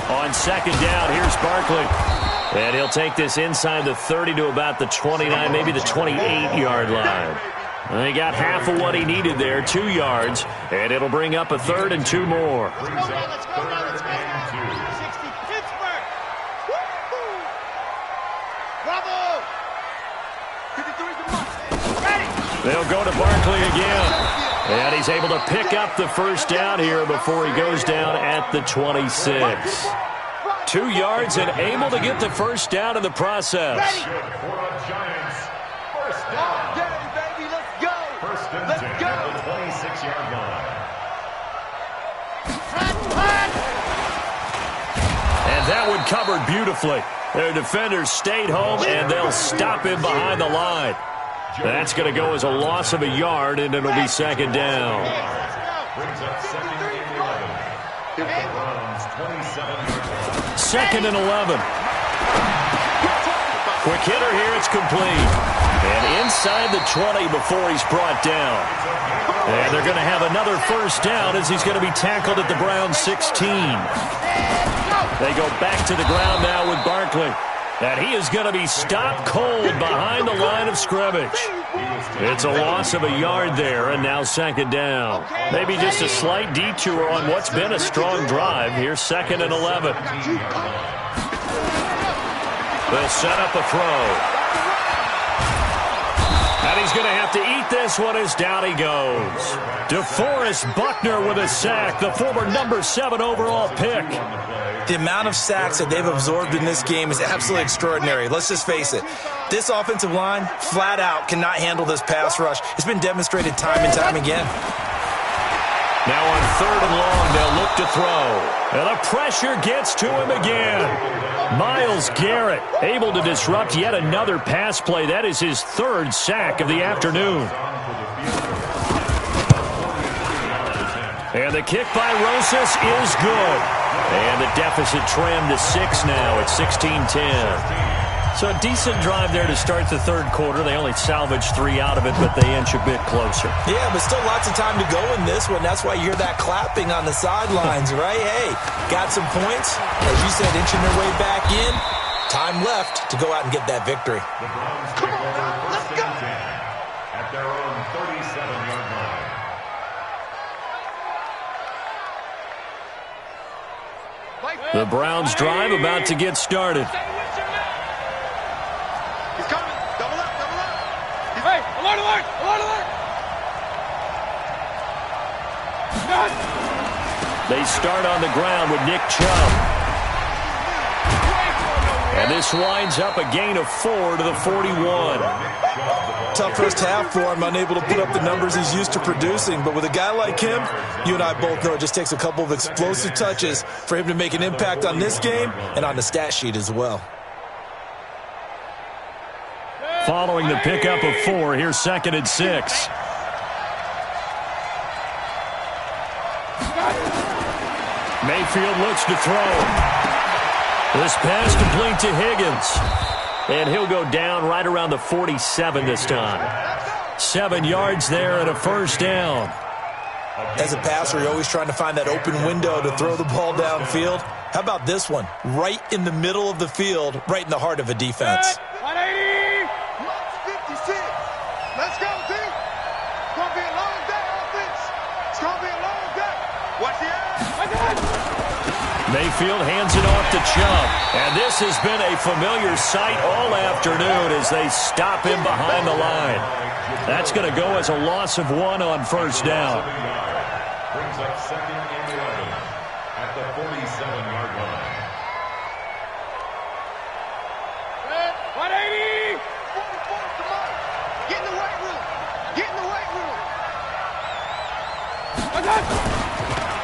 On 2nd down, here's Barkley. And he'll take this inside the 30 to about the 29, maybe the 28-yard line. He got half of what he needed there, 2 yards, and it'll bring up a 3rd and 2 more. Let's go now. 60 Pittsburgh. Bravo. 53's the mark. Ready. They'll go to Barkley again. And he's able to pick up the first down here before he goes down at the 26. 2 yards and able to get the first down in the process. Let's go. The 26-yard line. And that one covered beautifully. Their defenders stayed home, and they'll stop him behind the line. That's going to go as a loss of a yard, and it'll be 2nd down. Brings up 2nd and 11. The Browns 27. 2nd and 11. Quick hitter here, it's complete. And inside the 20 before he's brought down. And they're going to have another first down as he's going to be tackled at the Browns 16. They go back to the ground now with Barkley. And he is going to be stopped cold behind the line of scrimmage. It's a loss of a yard there, and now 2nd down. Maybe just a slight detour on what's been a strong drive. Here's 2nd and 11. They'll set up a throw. And he's going to have to eat this one as down he goes. DeForest Buckner with a sack, the former number 7 overall pick. The amount of sacks that they've absorbed in this game is absolutely extraordinary. Let's just face it. This offensive line, flat out, cannot handle this pass rush. It's been demonstrated time and time again. Now on 3rd and long, they'll look to throw. And the pressure gets to him again. Myles Garrett able to disrupt yet another pass play. That is his 3rd sack of the afternoon. And the kick by Rosas is good. And the deficit trimmed to 6 now at 16-10. So a decent drive there to start the 3rd quarter. They only salvaged 3 out of it, but they inch a bit closer. Yeah, but still lots of time to go in this one. That's why you hear that clapping on the sidelines, right? Hey, got some points. As you said, inching their way back in. Time left to go out and get that victory. The Browns take over 1st and 10 at their own 37-yard line. The Browns drive about to get started. He's coming. Double up. Hey, alert. They start on the ground with Nick Chubb. And this winds up a gain of 4 to the 41. Tough first half for him, unable to put up the numbers he's used to producing. But with a guy like him, you and I both know it just takes a couple of explosive touches for him to make an impact on this game and on the stat sheet as well. Following the pickup of 4, here's 2nd and 6. Mayfield looks to throw. This pass complete to Higgins. And he'll go down right around the 47 this time. 7 yards there and a first down. As a passer, you're always trying to find that open window to throw the ball downfield. How about this one? Right in the middle of the field, right in the heart of a defense. 180. 56. Let's go, team. It's going to be a long day, offense. It's going to be a long day. Watch the air. Mayfield hands it off to Chubb. And this has been a familiar sight all afternoon as they stop him behind the line. That's going to go as a loss of 1 on first down. Brings up 2nd and 11 at the 47-yard line. 180! 44, come on! Get in the right room! Get in the right room!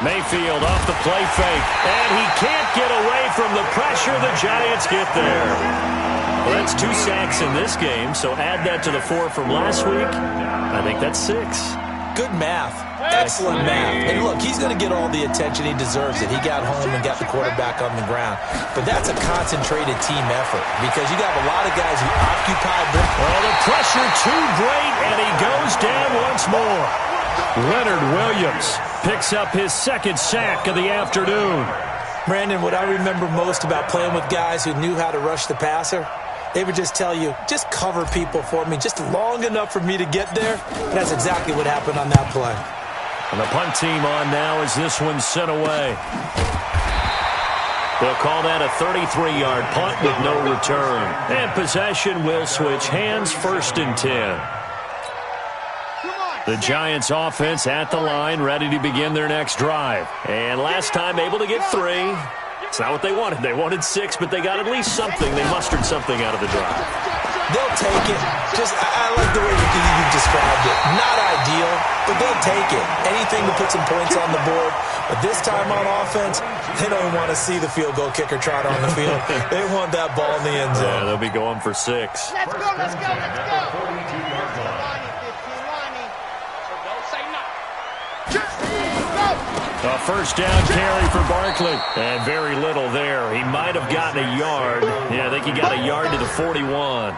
Mayfield off the play fake, and he can't get away from the pressure. The Giants get there. Well, that's 2 sacks in this game, so add that to the 4 from last week. I think that's 6. Good math. Excellent math. And look, he's going to get all the attention he deserves. He got home and got the quarterback on the ground. But that's a concentrated team effort because you got a lot of guys who occupied them. Well, the pressure too great, and he goes down once more. Leonard Williams picks up his 2nd sack of the afternoon. Brandon, what I remember most about playing with guys who knew how to rush the passer, they would just tell you, just cover people for me, just long enough for me to get there. And that's exactly what happened on that play. And the punt team on now as this one's sent away. They'll call that a 33-yard punt with no return. And possession will switch hands, 1st and 10. The Giants offense at the line, ready to begin their next drive. And last time able to get 3. It's not what they wanted. They wanted 6, but they got at least something. They mustered something out of the drive. They'll take it. I like the way you described it. Not ideal, but they'll take it. Anything to put some points on the board. But this time on offense, they don't even want to see the field goal kicker trot on the field. They want that ball in the end zone. Yeah, they'll be going for 6. Let's go, let's go, let's go! A first down carry for Barkley. And very little there. He might have gotten a yard. Yeah, I think he got a yard to the 41.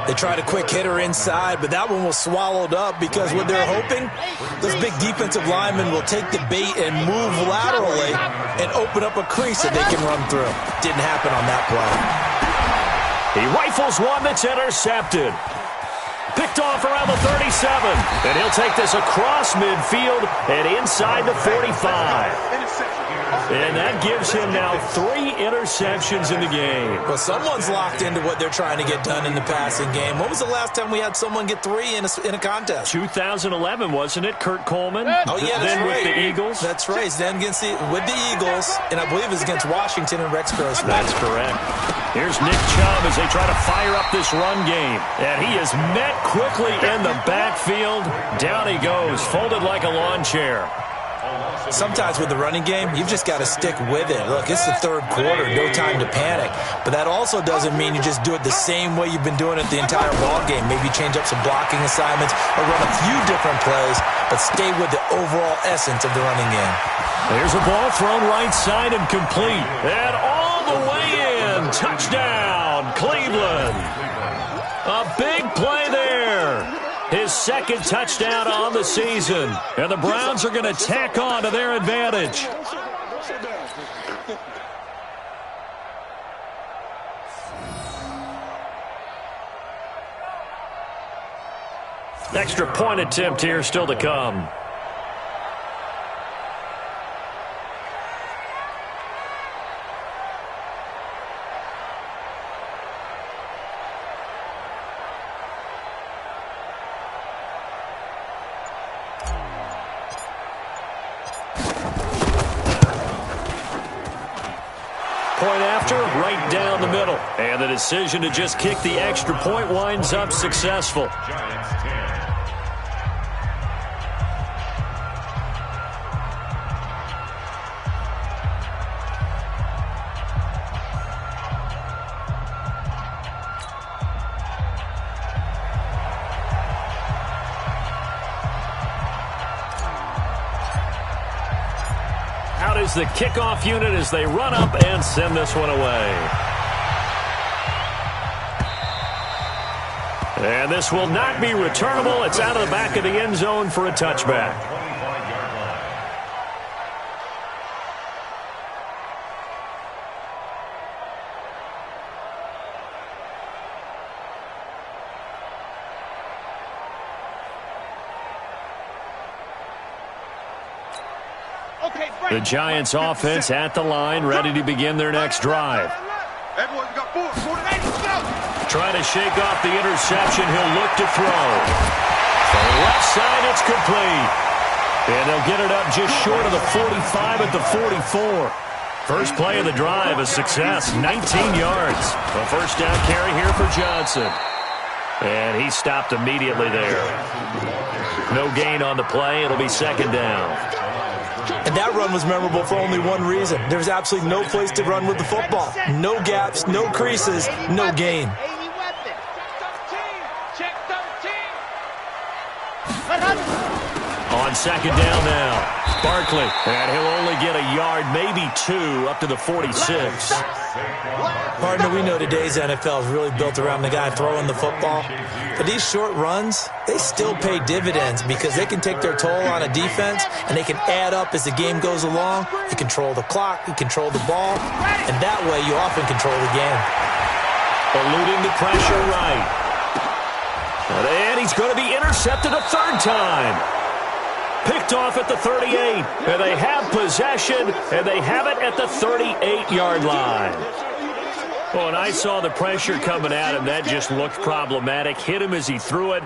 They tried a quick hitter inside, but that one was swallowed up because what they're hoping, those big defensive linemen will take the bait and move laterally and open up a crease that they can run through. Didn't happen on that play. He rifles one that's intercepted. Picked off around the 37. And he'll take this across midfield and inside the 45. And that gives him now 3 interceptions in the game. Well, someone's locked into what they're trying to get done in the passing game. When was the last time we had someone get 3 in a contest? 2011, wasn't it? Kurt Coleman? Oh, yeah, that's then right. with the Eagles? That's right. Then with the Eagles, and I believe it was against Washington and Rex Grossman. That's correct. Here's Nick Chubb as they try to fire up this run game. And he is met quickly in the backfield. Down he goes, folded like a lawn chair. Sometimes with the running game, you've just got to stick with it. Look, it's the 3rd quarter, no time to panic. But that also doesn't mean you just do it the same way you've been doing it the entire ball game. Maybe change up some blocking assignments or run a few different plays, but stay with the overall essence of the running game. There's a ball thrown right side and complete. And all the way in. Touchdown, Cleveland. A big play there. His 2nd touchdown on the season. And the Browns are going to tack on to their advantage. Extra point attempt here still to come. Point after, right down the middle. And the decision to just kick the extra point winds up successful. Giants 10. Out is the kickoff unit as they run up and send this one away. And this will not be returnable. It's out of the back of the end zone for a touchback. The Giants offense at the line, ready to begin their next drive. Everyone's got 4. Trying to shake off the interception. He'll look to throw. For the left side, it's complete. And they'll get it up just short of the 45 at the 44. First play of the drive, a success, 19 yards. A first down carry here for Johnson. And he stopped immediately there. No gain on the play. It'll be second down. And that run was memorable for only one reason. There's absolutely no place to run with the football. No gaps, no creases, no gain. On second down now, Barkley, and he'll only get a yard, maybe 2, up to the 46. Partner, we know today's NFL is really built around the guy throwing the football. But these short runs, they still pay dividends because they can take their toll on a defense, and they can add up as the game goes along. You control the clock, you control the ball, and that way you often control the game. Eluding the pressure right. And he's going to be intercepted a third time. Picked off at the 38, and they have possession, and they have it at the 38-yard line. Oh, and I saw the pressure coming at him. That just looked problematic. Hit him as he threw it,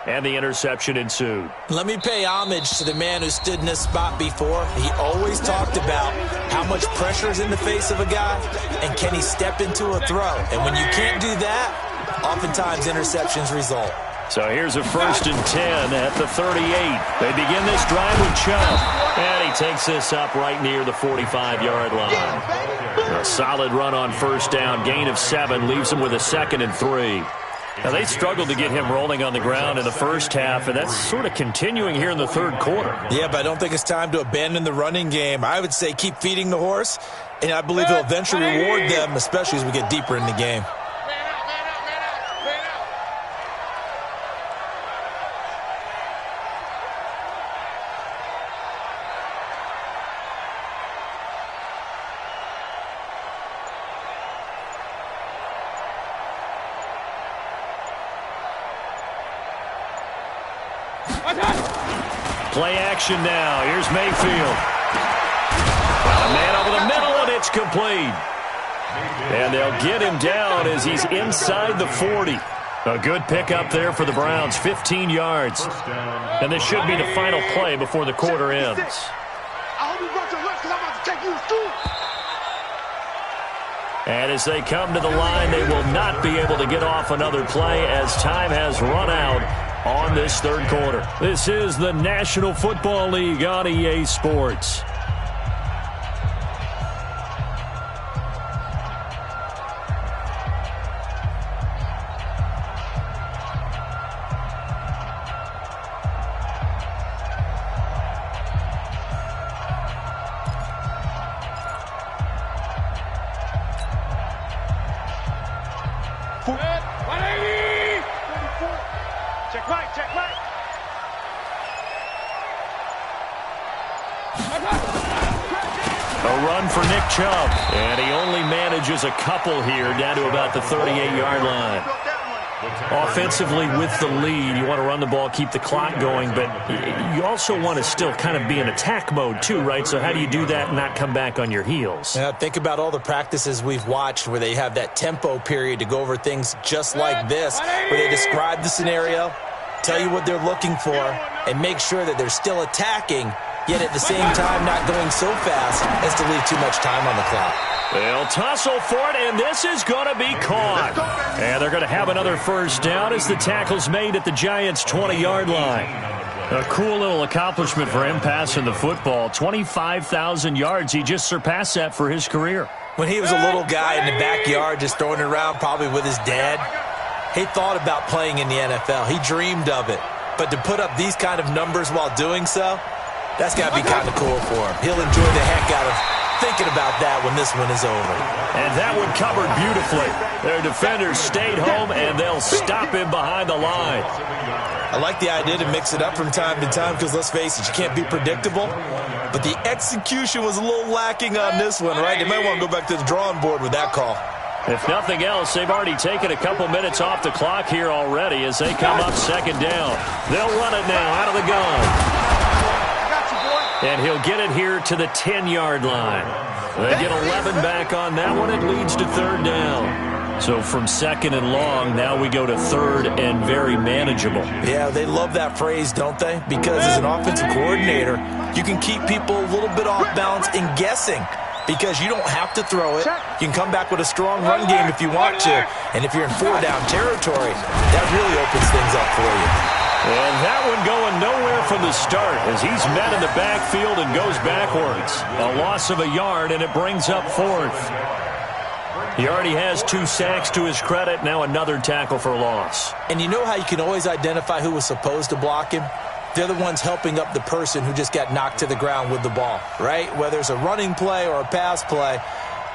and the interception ensued. Let me pay homage to the man who stood in this spot before. He always talked about how much pressure is in the face of a guy, and can he step into a throw. And when you can't do that, oftentimes interceptions result. So here's a 1st and 10 at the 38. They begin this drive with Chubb, and he takes this up right near the 45-yard line. A solid run on first down, gain of 7, leaves him with a 2nd and 3. Now, they struggled to get him rolling on the ground in the first half, and that's sort of continuing here in the third quarter. Yeah, but I don't think it's time to abandon the running game. I would say keep feeding the horse, and I believe he'll eventually reward them, especially as we get deeper in the game. Play action now. Here's Mayfield. Got a man over the middle, and it's complete. And they'll get him down as he's inside the 40. A good pickup there for the Browns, 15 yards. And this should be the final play before the quarter ends. And as they come to the line, they will not be able to get off another play as time has run out on this third quarter. This is the National Football League on EA Sports. A run for Nick Chubb, and he only manages a couple here down to about the 38-yard line. Offensively with the lead, you want to run the ball, keep the clock going, but you also want to still kind of be in attack mode too, right? So how do you do that and not come back on your heels? Yeah, think about all the practices we've watched where they have that tempo period to go over things just like this, where they describe the scenario, tell you what they're looking for, and make sure that they're still attacking, yet at the same time not going so fast as to leave too much time on the clock. They'll tussle for it, and this is going to be caught. And they're going to have another first down as the tackle's made at the Giants' 20-yard line. A cool little accomplishment for him passing the football. 25,000 yards. He just surpassed that for his career. When he was a little guy in the backyard just throwing it around probably with his dad, he thought about playing in the NFL. He dreamed of it. But to put up these kind of numbers while doing so, that's got to be kind of cool for him. He'll enjoy the heck out of thinking about that when this one is over. And that one covered beautifully. Their defenders stayed home, and they'll stop him behind the line. I like the idea to mix it up from time to time because, let's face it, you can't be predictable. But the execution was a little lacking on this one, right? They might want to go back to the drawing board with that call. If nothing else, they've already taken a couple minutes off the clock here already as they come up second down. They'll run it now out of the gun. Got you, boy. And he'll get it here to the 10-yard line. They get 11 back on that one. It leads to third down. So from second and long, now we go to third and very manageable. Yeah, they love that phrase, don't they? Because as an offensive coordinator, you can keep people a little bit off balance in guessing. Because you don't have to throw it. You can come back with a strong run game if you want to. And if you're in four-down territory, that really opens things up for you. And that one going nowhere from the start as he's met in the backfield and goes backwards. A loss of a yard, and it brings up fourth. He already has 2 sacks to his credit. Now another tackle for loss. And you know how you can always identify who was supposed to block him? They're the ones helping up the person who just got knocked to the ground with the ball, right? Whether it's a running play or a pass play,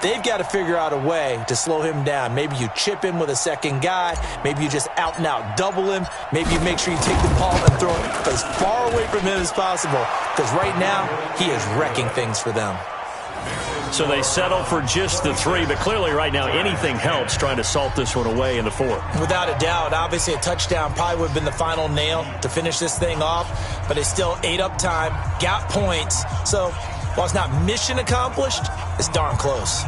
they've got to figure out a way to slow him down. Maybe you chip him with a second guy. Maybe you just out-and-out double him. Maybe you make sure you take the ball and throw it as far away from him as possible. Because right now, he is wrecking things for them. So they settle for just the 3, but clearly right now anything helps trying to salt this one away in the 4th. Without a doubt, obviously a touchdown probably would have been the final nail to finish this thing off, but they still ate up time, got points. So while it's not mission accomplished, it's darn close.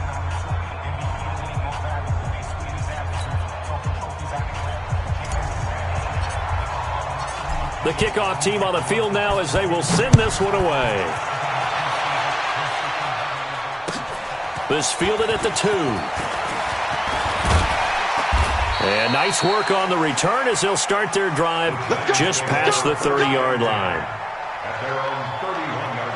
The kickoff team on the field now as they will send this one away. This fielded at the 2. And nice work on the return as they'll start their drive just past the 30-yard line. At their own 31-yard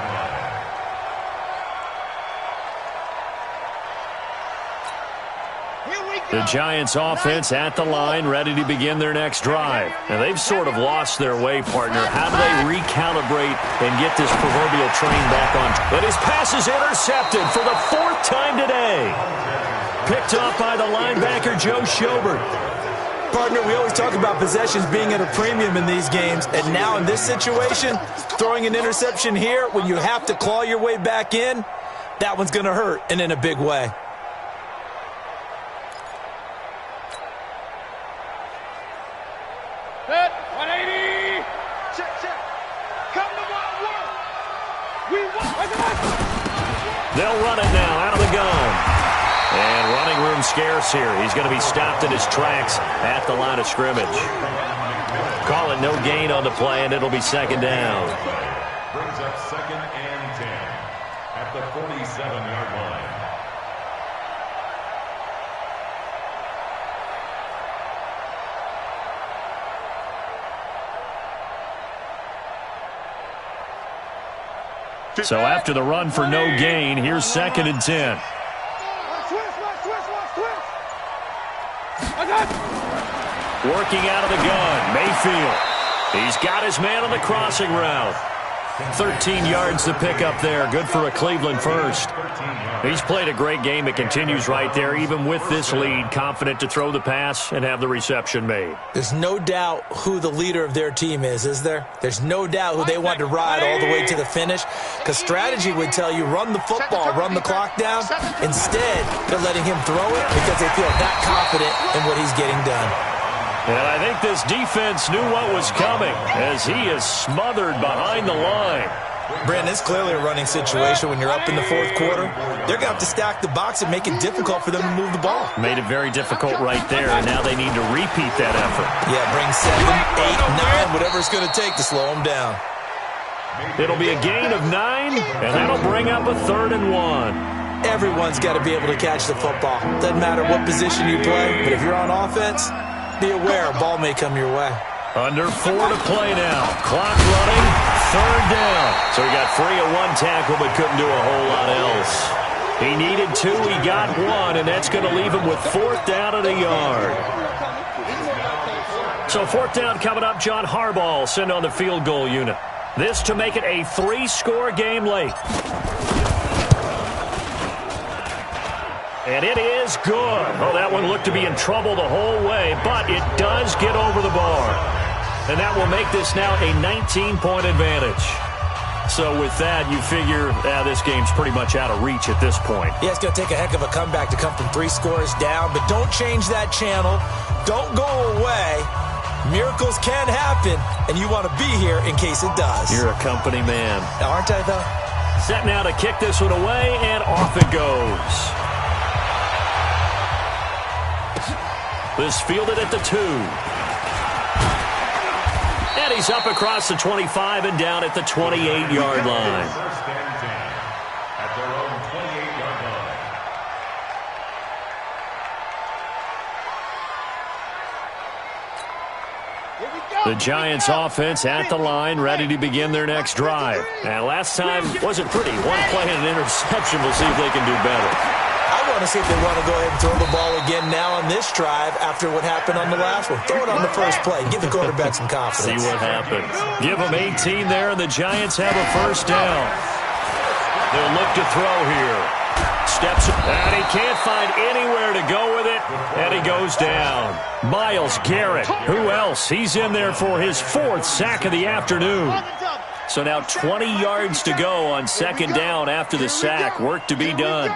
line. The Giants offense at the line, ready to begin their next drive. And they've sort of lost their way, partner. How do they recalibrate and get this proverbial train back on? But his pass is intercepted for the 4th time today. Picked off by the linebacker, Joe Schobert. Partner, we always talk about possessions being at a premium in these games. And now in this situation, throwing an interception here when you have to claw your way back in, that one's going to hurt, and in a big way. Set, 180. Check. Come to Wild World. We want. They'll run it now out of the gun. And running room scarce here. He's going to be stopped in his tracks at the line of scrimmage. Call it no gain on the play, and it'll be second down. Brings up 2nd and 10 at the 47-yard line. So after the run for no gain, here's 2nd and 10. Working out of the gun, Mayfield. He's got his man on the crossing route. 13 yards to pick up there. Good for a Cleveland first. He's played a great game. It continues right there, even with this lead, confident to throw the pass and have the reception made. There's no doubt who the leader of their team is there? There's no doubt who they want to ride all the way to the finish, because strategy would tell you run the football, run the clock down. Instead, they're letting him throw it because they feel that confident in what he's getting done. And I think this defense knew what was coming as he is smothered behind the line. Brandon, it's clearly a running situation when you're up in the 4th quarter. They're going to have to stack the box and make it difficult for them to move the ball. Made it very difficult right there, and now they need to repeat that effort. Yeah, bring 7, 8, 9, whatever it's going to take to slow them down. It'll be a gain of 9, and that'll bring up a 3rd and 1. Everyone's got to be able to catch the football. Doesn't matter what position you play, but if you're on offense, be aware a ball may come your way. Under 4 to play now. Clock running. 3rd down. So he got free of 1 tackle but couldn't do a whole lot else. He needed 2. He got 1, and that's going to leave him with 4th down at a yard. So 4th down coming up. John Harbaugh sent on the field goal unit. This to make it a 3-score game late. And it is good. Oh, that one looked to be in trouble the whole way, but it does get over the bar. And that will make this now a 19-point advantage. So with that, you figure this game's pretty much out of reach at this point. Yeah, it's going to take a heck of a comeback to come from 3 scores down, but don't change that channel. Don't go away. Miracles can happen, and you want to be here in case it does. You're a company man. Aren't I, though? Set now to kick this one away, and off it goes. This fielded at the 2. And he's up across the 25 and down at the 28-yard line. First and 10 at their own 28-yard line. The Giants offense at the line, ready to begin their next drive. And last time wasn't pretty. One play and an interception. We'll see if they can do better. I want to see if they want to go ahead and throw the ball again now on this drive after what happened on the last one. Throw it on the first play. Give the quarterback some confidence. See what happens. Give them 18 there, and the Giants have a first down. They'll look to throw here. Steps, and he can't find anywhere to go with it, and he goes down. Myles Garrett, who else? He's in there for his 4th sack of the afternoon. So now 20 yards to go on second down after the sack. Work to be done.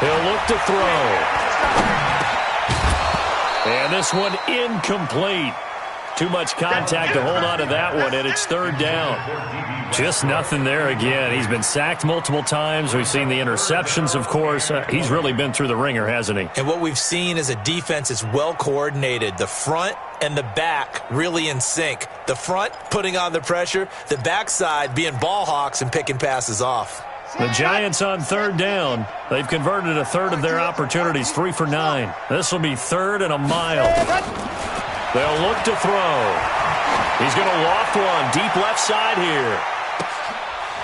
He'll look to throw. And this one incomplete. Too much contact to hold on to that one, and it's third down. Just nothing there again. He's been sacked multiple times. We've seen the interceptions, of course. He's really been through the ringer, hasn't he? And what we've seen is a defense that's well coordinated. The front and the back really in sync. The front putting on the pressure, the backside being ball hawks and picking passes off. The Giants on third down. They've converted a third of their opportunities, 3 for 9. This will be third and a mile. They'll look to throw. He's going to loft one deep left side here.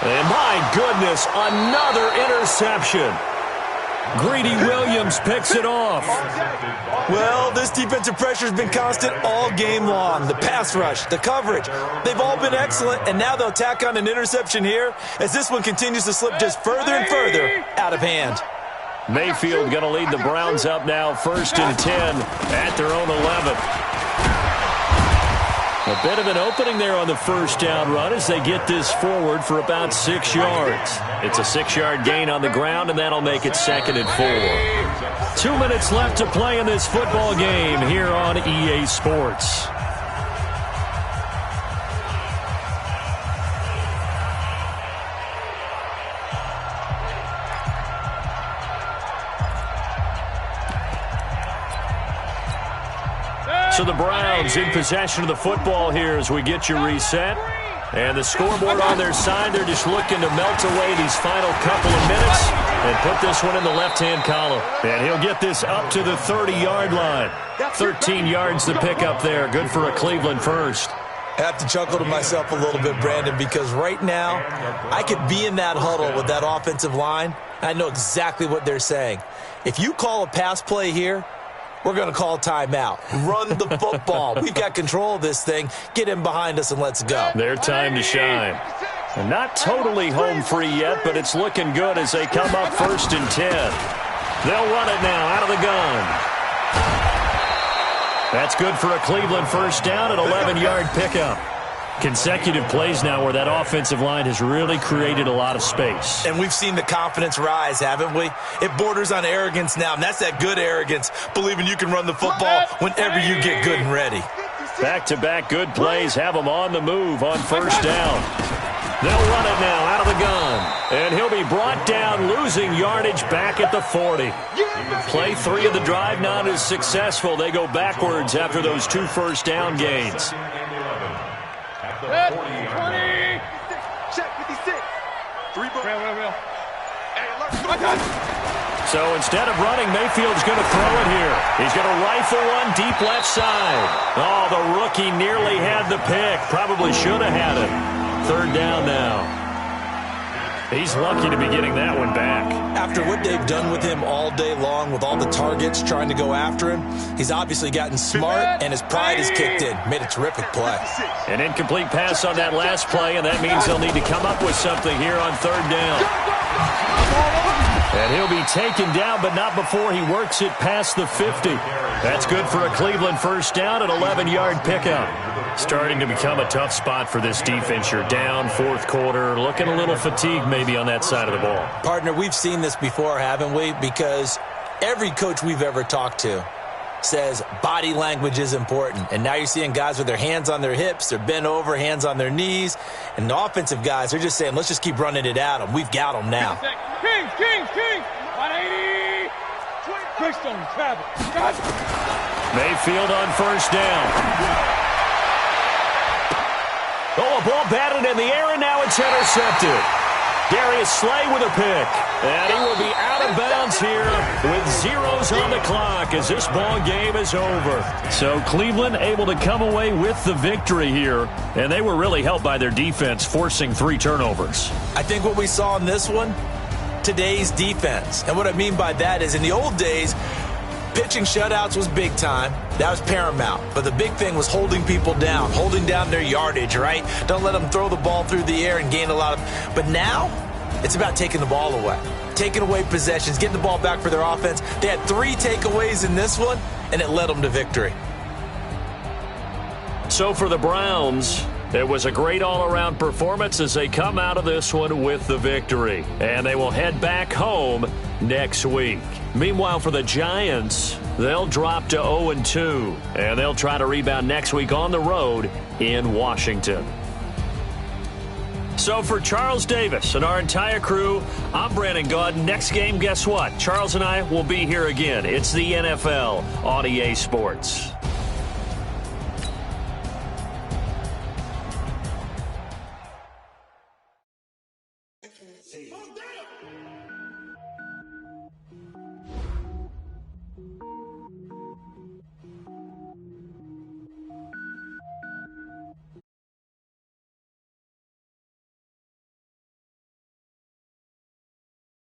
And my goodness, another interception. Greedy Williams picks it off. Well, this defensive pressure has been constant all game long. The pass rush, the coverage, they've all been excellent, and now they'll tack on an interception here as this one continues to slip just further and further out of hand. Mayfield going to lead the Browns up now, 1st and 10 at their own 11. A bit of an opening there on the first down run as they get this forward for about 6 yards. It's a 6-yard gain on the ground, and that'll make it 2nd and 4. 2 minutes left to play in this football game here on EA Sports. So the Browns in possession of the football here as we get you reset. And the scoreboard on their side, they're just looking to melt away these final couple of minutes and put this one in the left-hand column. And he'll get this up to the 30-yard line. 13 yards to pick up there. Good for a Cleveland first. I have to chuckle to myself a little bit, Brandon, because right now I could be in that huddle with that offensive line. I know exactly what they're saying. If you call a pass play here, we're going to call timeout. Run the football. We've got control of this thing. Get in behind us and let's go. Their time to shine. And not totally home free yet, but it's looking good as they come up 1st and 10. They'll run it now out of the gun. That's good for a Cleveland first down, an 11-yard pickup. Consecutive plays now where that offensive line has really created a lot of space. And we've seen the confidence rise, haven't we? It borders on arrogance now, and that's that good arrogance, believing you can run the football whenever you get good and ready. Back-to-back good plays have them on the move on first down. They'll run it now out of the gun. And he'll be brought down, losing yardage back at the 40. Play 3 of the drive not as successful. They go backwards after those 2 first down gains. 20. Check 56. 3 ball. So instead of running, Mayfield's going to throw it here. He's going to rifle one deep left side. Oh, the rookie nearly had the pick. Probably should have had it. 3rd down now. He's lucky to be getting that one back. After what they've done with him all day long with all the targets trying to go after him, he's obviously gotten smart and his pride is kicked in. Made a terrific play. An incomplete pass on that last play, and that means they'll need to come up with something here on 3rd down. And he'll be taken down, but not before he works it past the 50. That's good for a Cleveland first down, an 11-yard pickup. Starting to become a tough spot for this defense. You're down 4th quarter, looking a little fatigued maybe on that side of the ball. Partner, we've seen this before, haven't we? Because every coach we've ever talked to says body language is important. And now you're seeing guys with their hands on their hips, they're bent over, hands on their knees. And the offensive guys, they're just saying, let's just keep running it at them. We've got them now. Kings! 180! Keystone, travel. Mayfield on first down. Oh, a ball batted in the air, and now it's intercepted. Darius Slay with a pick. And he will be out of bounds here with zeros on the clock as this ball game is over. So Cleveland able to come away with the victory here, and they were really helped by their defense forcing 3 turnovers. I think what we saw in this one, today's defense. And what I mean by that is in the old days, pitching shutouts was big time. That was paramount. But the big thing was holding people down, holding down their yardage, right? Don't let them throw the ball through the air and gain a lot of... But now, it's about taking the ball away. Taking away possessions, getting the ball back for their offense. They had 3 takeaways in this one, and it led them to victory. So for the Browns, it was a great all-around performance as they come out of this one with the victory. And they will head back home next week. Meanwhile, for the Giants, they'll drop to 0-2, and they'll try to rebound next week on the road in Washington. So for Charles Davis and our entire crew, I'm Brandon Gaudin. Next game, guess what? Charles and I will be here again. It's the NFL on EA Sports.